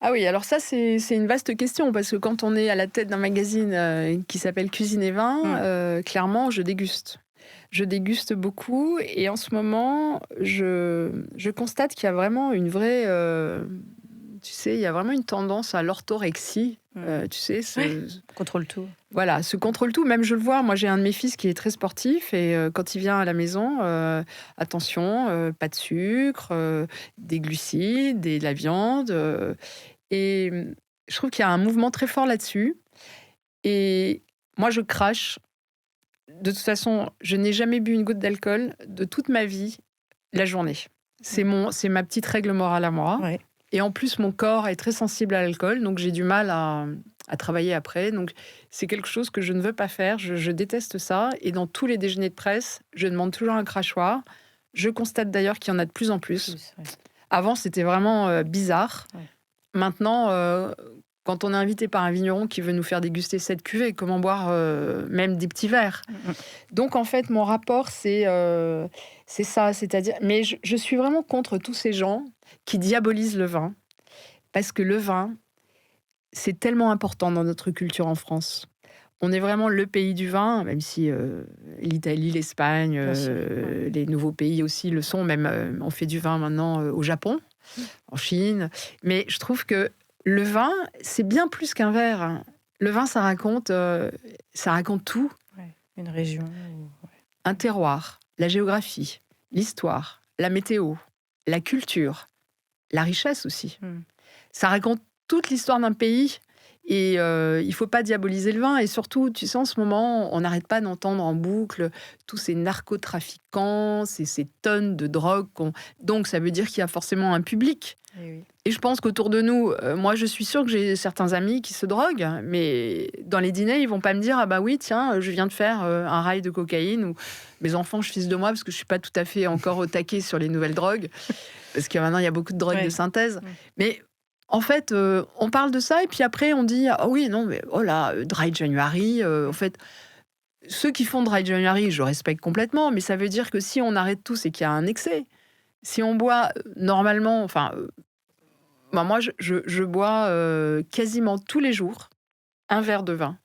Ah oui, alors ça, c'est une vaste question, parce que quand on est à la tête d'un magazine qui s'appelle Cuisine et Vin, clairement, je déguste. Je déguste beaucoup, et en ce moment, je constate qu'il y a vraiment une vraie... tu sais, il y a vraiment une tendance à l'orthorexie. Tu sais, Contrôle tout. Voilà, ce contrôle-tout. Même je le vois, moi j'ai un de mes fils qui est très sportif, et quand il vient à la maison, attention, pas de sucre, des glucides, de la viande. Et je trouve qu'il y a un mouvement très fort là-dessus. Et moi je crache. De toute façon, je n'ai jamais bu une goutte d'alcool de toute ma vie la journée. C'est ma petite règle morale à moi. Ouais. Et en plus, mon corps est très sensible à l'alcool, donc j'ai du mal à travailler après. Donc c'est quelque chose que je ne veux pas faire. Je déteste ça. Et dans tous les déjeuners de presse, je demande toujours un crachoir. Je constate d'ailleurs qu'il y en a de plus en plus. Ouais. Avant, c'était vraiment bizarre. Ouais. Maintenant, quand on est invité par un vigneron qui veut nous faire déguster cette cuvée, comment boire même des petits verres. Donc en fait, mon rapport, c'est ça. C'est-à-dire, mais je suis vraiment contre tous ces gens qui diabolisent le vin. parce que le vin, c'est tellement important dans notre culture en France. On est vraiment le pays du vin, même si l'Italie, l'Espagne, les nouveaux pays aussi le sont. Même on fait du vin maintenant au Japon, en Chine. Mais je trouve que le vin, c'est bien plus qu'un verre, hein. Le vin, ça raconte tout. Ouais, une région. Un terroir, la géographie, l'histoire, la météo, la culture, la richesse aussi. Ça raconte toute l'histoire d'un pays. Et il ne faut pas diaboliser le vin. Et surtout, tu sais, en ce moment, on n'arrête pas d'entendre en boucle tous ces narcotrafiquants, ces tonnes de drogue. Donc, ça veut dire qu'il y a forcément un public. Et je pense qu'autour de nous, moi, je suis sûre que j'ai certains amis qui se droguent. Mais dans les dîners, ils ne vont pas me dire « Ah bah oui, tiens, je viens de faire un rail de cocaïne » ou « Mes enfants, je fisse de moi parce que je ne suis pas tout à fait encore au taquet sur les nouvelles drogues. » Parce que maintenant, il y a beaucoup de drogues de synthèse. Mais... En fait, on parle de ça et puis après on dit ah oui non mais oh là Dry January. En fait, ceux qui font Dry January, je respecte complètement, mais ça veut dire que si on arrête tout, c'est qu'il y a un excès. Si on boit normalement, moi je bois quasiment tous les jours un verre de vin,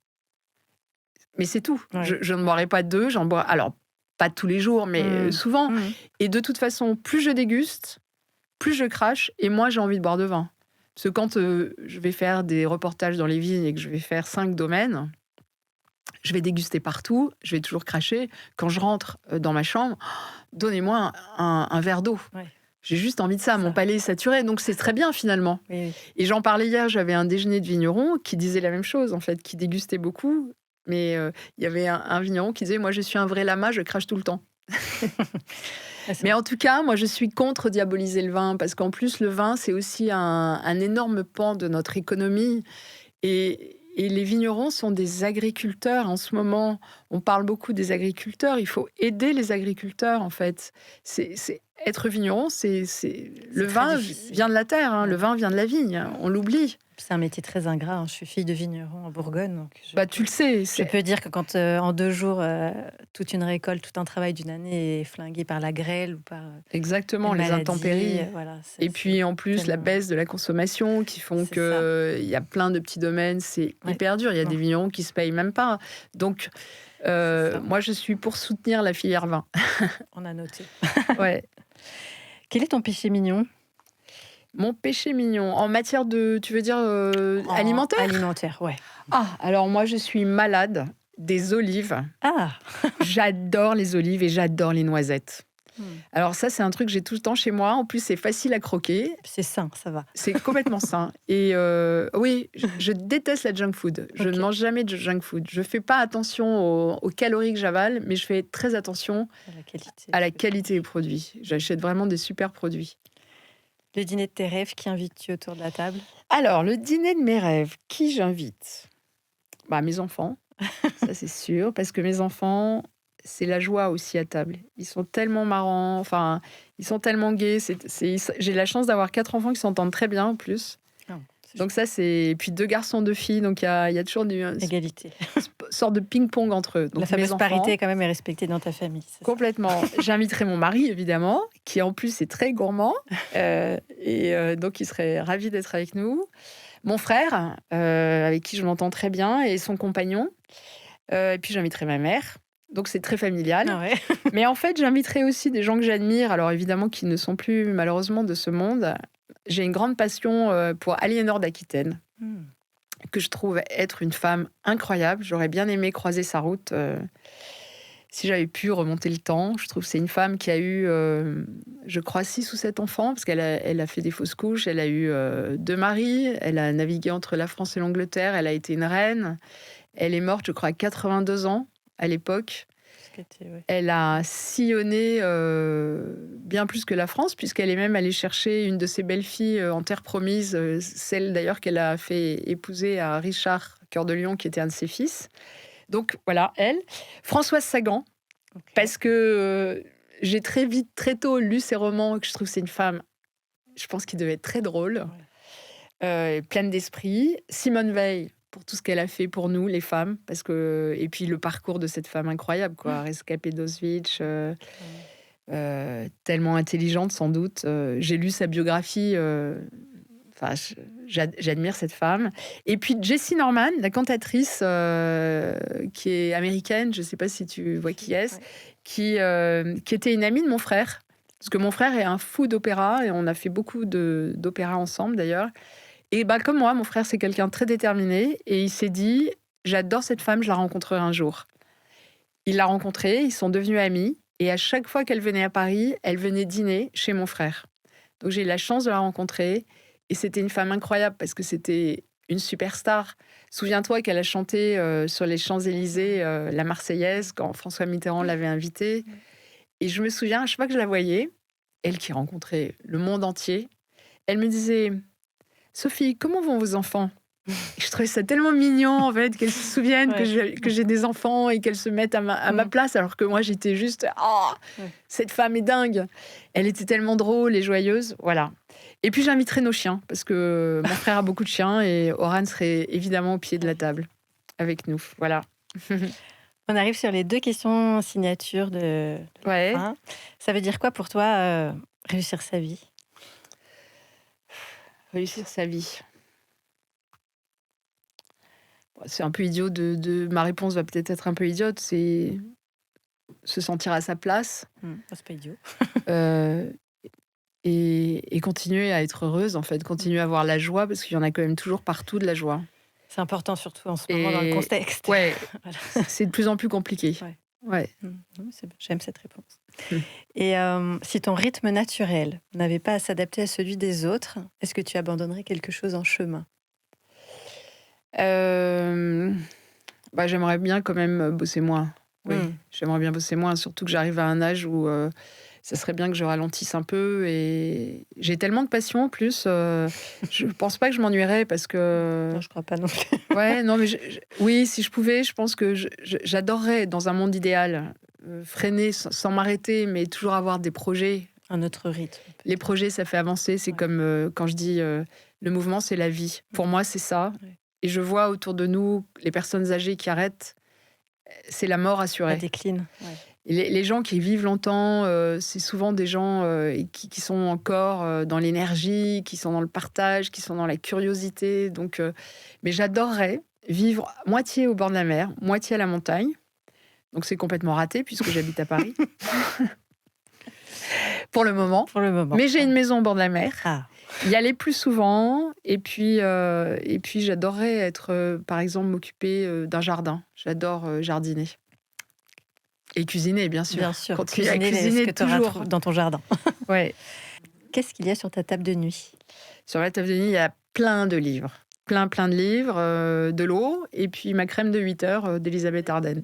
mais c'est tout. Ouais. Je ne boirai pas deux, j'en bois alors pas tous les jours, mais souvent. Et de toute façon, plus je déguste, plus je crache et moins j'ai envie de boire de vin. Parce que quand je vais faire des reportages dans les vignes et que je vais faire 5 domaines, je vais déguster partout, je vais toujours cracher. Quand je rentre dans ma chambre, donnez-moi un verre d'eau. Ouais. J'ai juste envie de ça, mon palais est saturé, donc c'est très bien finalement. Oui. Et j'en parlais hier, j'avais un déjeuner de vigneron qui disait la même chose, en fait, qui dégustait beaucoup. Mais il y avait un vigneron qui disait « Moi, je suis un vrai lama, je crache tout le temps. » Mais en tout cas, moi, je suis contre diaboliser le vin parce qu'en plus, le vin, c'est aussi un énorme pan de notre économie. Et les vignerons sont des agriculteurs. En ce moment, on parle beaucoup des agriculteurs. Il faut aider les agriculteurs, en fait. Être vigneron, le vin vient de la terre, hein. Le vin vient de la vigne. On l'oublie. C'est un métier très ingrat, hein. Je suis fille de vigneron en Bourgogne. Donc tu le sais. Je peux dire que quand en 2 jours, toute une récolte, tout un travail d'une année est flingué par la grêle ou par exactement, les intempéries. Voilà, et puis en plus, la baisse de la consommation qui font qu'il y a plein de petits domaines. C'est hyper dur. Il y a des vignerons qui ne se payent même pas. Donc, moi, je suis pour soutenir la filière vin. On a noté. Ouais. Quel est ton péché mignon ? Mon péché mignon, en matière de, tu veux dire, alimentaire ? Alimentaire, ouais. Ah, alors moi, je suis malade des olives. Ah. J'adore les olives et j'adore les noisettes. Alors ça, c'est un truc que j'ai tout le temps chez moi. En plus, c'est facile à croquer. C'est sain, ça va. C'est complètement sain. Et oui, je déteste la junk food. Je ne mange jamais de junk food. Je ne fais pas attention aux calories que j'avale, mais je fais très attention à la qualité des produits. J'achète vraiment des super produits. Le dîner de tes rêves, qui invites-tu autour de la table ? Alors, le dîner de mes rêves, qui j'invite ? Mes enfants, ça c'est sûr, parce que mes enfants, c'est la joie aussi à table. Ils sont tellement marrants, ils sont tellement gais. J'ai la chance d'avoir 4 enfants qui s'entendent très bien en plus. Donc ça, c'est... Et puis 2 garçons, 2 filles, donc il y a toujours égalité. Sorte de ping-pong entre eux. Donc, la fameuse parité quand même est respectée dans ta famille. Complètement. J'inviterai mon mari, évidemment, qui en plus est très gourmand. Donc il serait ravi d'être avec nous. Mon frère, avec qui je m'entends très bien, et son compagnon. Et puis j'inviterai ma mère. Donc c'est très familial. Ah ouais. Mais en fait, j'inviterai aussi des gens que j'admire, alors évidemment qui ne sont plus malheureusement de ce monde. J'ai une grande passion pour Aliénor d'Aquitaine, que je trouve être une femme incroyable. J'aurais bien aimé croiser sa route si j'avais pu remonter le temps. Je trouve que c'est une femme qui a eu, je crois, 6 ou 7 enfants, parce qu'elle a fait des fausses couches. Elle a eu 2 maris. Elle a navigué entre la France et l'Angleterre. Elle a été une reine. Elle est morte, je crois, à 82 ans à l'époque. Elle a sillonné bien plus que la France, puisqu'elle est même allée chercher une de ses belles-filles en terre promise, celle d'ailleurs qu'elle a fait épouser à Richard Cœur de Lion, qui était un de ses fils. Donc voilà, elle. Françoise Sagan, parce que j'ai très tôt lu ses romans, que je trouve que c'est une femme, je pense, qui devait être très drôle, pleine d'esprit. Simone Veil, pour tout ce qu'elle a fait pour nous, les femmes, et puis le parcours de cette femme incroyable, rescapée d'Auschwitz, tellement intelligente sans doute. J'ai lu sa biographie, Enfin, j'admire cette femme. Et puis Jessie Norman, la cantatrice qui est américaine, je ne sais pas si tu vois qui est, qui était une amie de mon frère. Parce que mon frère est un fou d'opéra et on a fait beaucoup d'opéra ensemble d'ailleurs. Et comme moi, mon frère, c'est quelqu'un de très déterminé et il s'est dit, j'adore cette femme, je la rencontrerai un jour. Il l'a rencontrée, ils sont devenus amis et à chaque fois qu'elle venait à Paris, elle venait dîner chez mon frère. Donc j'ai eu la chance de la rencontrer et c'était une femme incroyable parce que c'était une superstar. Souviens-toi qu'elle a chanté sur les Champs-Élysées la Marseillaise quand François Mitterrand l'avait invitée. Et je me souviens, à chaque fois que je la voyais, elle qui rencontrait le monde entier, elle me disait « Sophie, comment vont vos enfants ?» Je trouvais ça tellement mignon, en fait, qu'elle se souvienne que j'ai des enfants et qu'elle se mette à ma place, alors que moi, j'étais juste « Oh, cette femme est dingue !» Elle était tellement drôle et joyeuse, voilà. Et puis, j'inviterai nos chiens, parce que mon frère a beaucoup de chiens et Oran serait évidemment au pied de la table avec nous, voilà. On arrive sur les 2 questions signatures de la fin. Ça veut dire quoi pour toi, réussir sa vie ? Réussir sa vie. C'est un peu idiot ma réponse va peut-être être un peu idiote, c'est se sentir à sa place. C'est pas idiot. Et continuer à être heureuse, en fait, continuer à avoir la joie, parce qu'il y en a quand même toujours partout de la joie. C'est important, surtout en ce moment dans le contexte. Ouais, voilà. C'est de plus en plus compliqué. Ouais. J'aime cette réponse. Et si ton rythme naturel n'avait pas à s'adapter à celui des autres, est-ce que tu abandonnerais quelque chose en chemin ? J'aimerais bien quand même bosser moins. Oui, j'aimerais bien bosser moins, surtout que j'arrive à un âge où ça serait bien que je ralentisse un peu. Et j'ai tellement de passion en plus. Je pense pas que je m'ennuierais parce que... Non, je crois pas non plus. Ouais, non, mais oui, si je pouvais, je pense que j'adorerais, dans un monde idéal, freiner sans m'arrêter, mais toujours avoir des projets. Un autre rythme. Les projets, ça fait avancer. C'est comme quand je dis le mouvement, c'est la vie. Pour moi, c'est ça. Ouais. Et je vois autour de nous les personnes âgées qui arrêtent, c'est la mort assurée. Ça décline. Ouais. Les gens qui vivent longtemps, c'est souvent des gens qui sont encore dans l'énergie, qui sont dans le partage, qui sont dans la curiosité. Donc, mais j'adorerais vivre moitié au bord de la mer, moitié à la montagne. Donc c'est complètement raté puisque j'habite à Paris. Pour le moment. Mais j'ai une maison au bord de la mer. Y aller plus souvent. Et puis j'adorerais être, par exemple, m'occuper d'un jardin. J'adore jardiner. Et cuisiner, bien sûr. Bien sûr, cuisiner ce que tu auras dans ton jardin. Ouais. Qu'est-ce qu'il y a sur ta table de nuit ? Sur la table de nuit, il y a plein de livres. Plein de livres, de l'eau, et puis ma crème de 8 heures d'Elisabeth Arden.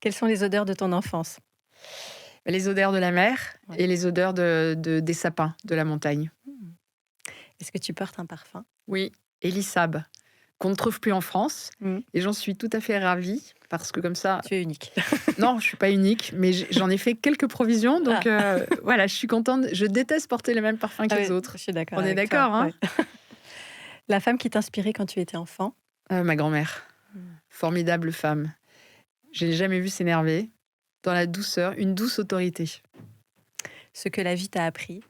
Quelles sont les odeurs de ton enfance ? Les odeurs de la mer et les odeurs des sapins de la montagne. Est-ce que tu portes un parfum ? Oui, Elisab, qu'on ne trouve plus en France. Et j'en suis tout à fait ravie, parce que comme ça... Tu es unique. Non, je ne suis pas unique, mais j'en ai fait quelques provisions. Donc voilà, je suis contente. Je déteste porter les mêmes parfums que les autres. Je suis d'accord. On est d'accord, hein ? La femme qui t'inspirait quand tu étais enfant ? Ma grand-mère. Formidable femme. Je n'ai jamais vu s'énerver. Dans la douceur, une douce autorité. Ce que la vie t'a appris ?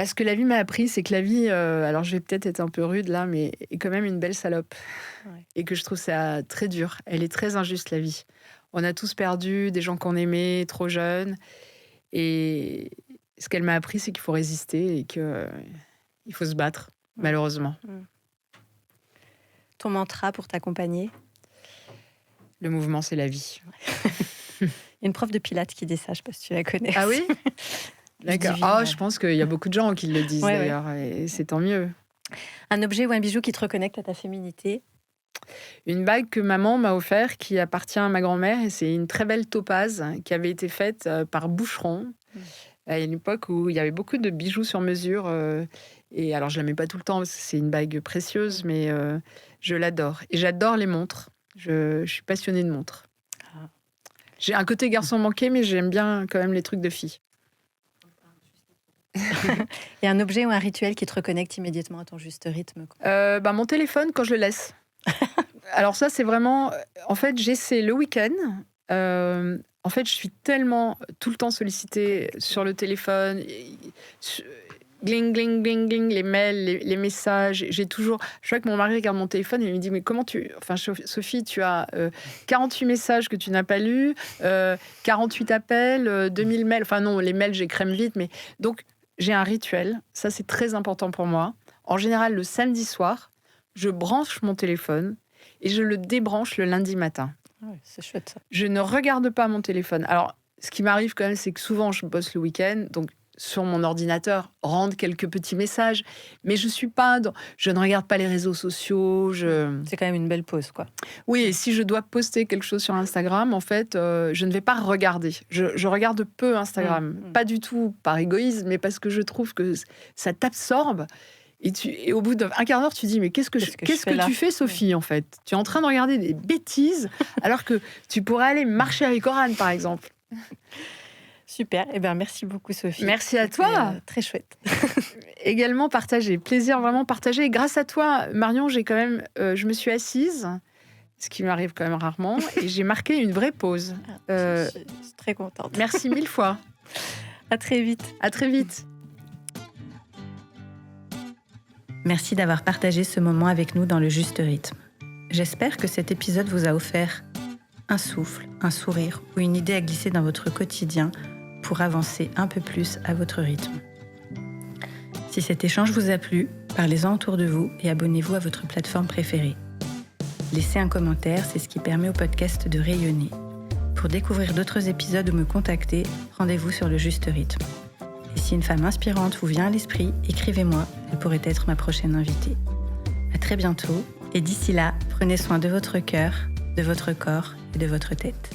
Ce que la vie m'a appris, c'est que la vie, alors je vais peut-être être un peu rude là, mais est quand même une belle salope. Ouais. Et que je trouve ça très dur. Elle est très injuste, la vie. On a tous perdu des gens qu'on aimait, trop jeunes. Et ce qu'elle m'a appris, c'est qu'il faut résister et qu'il faut se battre, malheureusement. Ton mantra pour t'accompagner ? Le mouvement, c'est la vie. Il y a une prof de pilates qui dit ça, je ne sais pas si tu la connais. Ah oui ? D'accord. Je pense qu'il y a beaucoup de gens qui le disent d'ailleurs, et c'est tant mieux. Un objet ou un bijou qui te reconnecte à ta féminité ? Une bague que maman m'a offerte qui appartient à ma grand-mère, et c'est une très belle topaze qui avait été faite par Boucheron à une époque où il y avait beaucoup de bijoux sur mesure. Et alors je la mets pas tout le temps parce que c'est une bague précieuse, mais je l'adore. Et j'adore les montres. Je suis passionnée de montres. J'ai un côté garçon manqué, mais j'aime bien quand même les trucs de filles. Et un objet ou un rituel qui te reconnecte immédiatement à ton juste rythme ? Mon téléphone quand je le laisse. Alors ça, c'est vraiment... En fait, j'essaie le week-end. En fait, je suis tellement tout le temps sollicitée sur le téléphone. Il gling, gling, gling, gling, les mails, les messages. J'ai toujours... Je vois que mon mari regarde mon téléphone et il me dit, mais comment tu... Enfin, Sophie, tu as 48 messages que tu n'as pas lus, 48 appels, 2000 mails. Enfin non, les mails, j'écrème vite. Mais... Donc, j'ai un rituel. Ça, c'est très important pour moi. En général, le samedi soir, je branche mon téléphone et je le débranche le lundi matin. Ouais, c'est chouette, ça. Je ne regarde pas mon téléphone. Alors, ce qui m'arrive quand même, c'est que souvent, je bosse le week-end. Donc, sur mon ordinateur, rendre quelques petits messages. Mais je ne regarde pas les réseaux sociaux. C'est quand même une belle pause, quoi. Oui, et si je dois poster quelque chose sur Instagram, en fait, je ne vais pas regarder. Je regarde peu Instagram. Pas du tout par égoïsme, mais parce que je trouve que ça t'absorbe. Et au bout d'un quart d'heure, tu dis, mais qu'est-ce que tu fais, Sophie, en fait? Tu es en train de regarder des bêtises, alors que tu pourrais aller marcher avec Oran, par exemple. Super, eh bien, merci beaucoup Sophie. Merci à toi. Très chouette. Également partagé, plaisir vraiment partagé. Et grâce à toi, Marion, je me suis assise, ce qui m'arrive quand même rarement, et j'ai marqué une vraie pause. Je suis très contente. Merci 1000 fois. À très vite. À très vite. Merci d'avoir partagé ce moment avec nous dans le juste rythme. J'espère que cet épisode vous a offert un souffle, un sourire ou une idée à glisser dans votre quotidien pour avancer un peu plus à votre rythme. Si cet échange vous a plu, parlez-en autour de vous et abonnez-vous à votre plateforme préférée. Laissez un commentaire, c'est ce qui permet au podcast de rayonner. Pour découvrir d'autres épisodes ou me contacter, rendez-vous sur le juste rythme. Et si une femme inspirante vous vient à l'esprit, écrivez-moi, elle pourrait être ma prochaine invitée. À très bientôt, et d'ici là, prenez soin de votre cœur, de votre corps et de votre tête.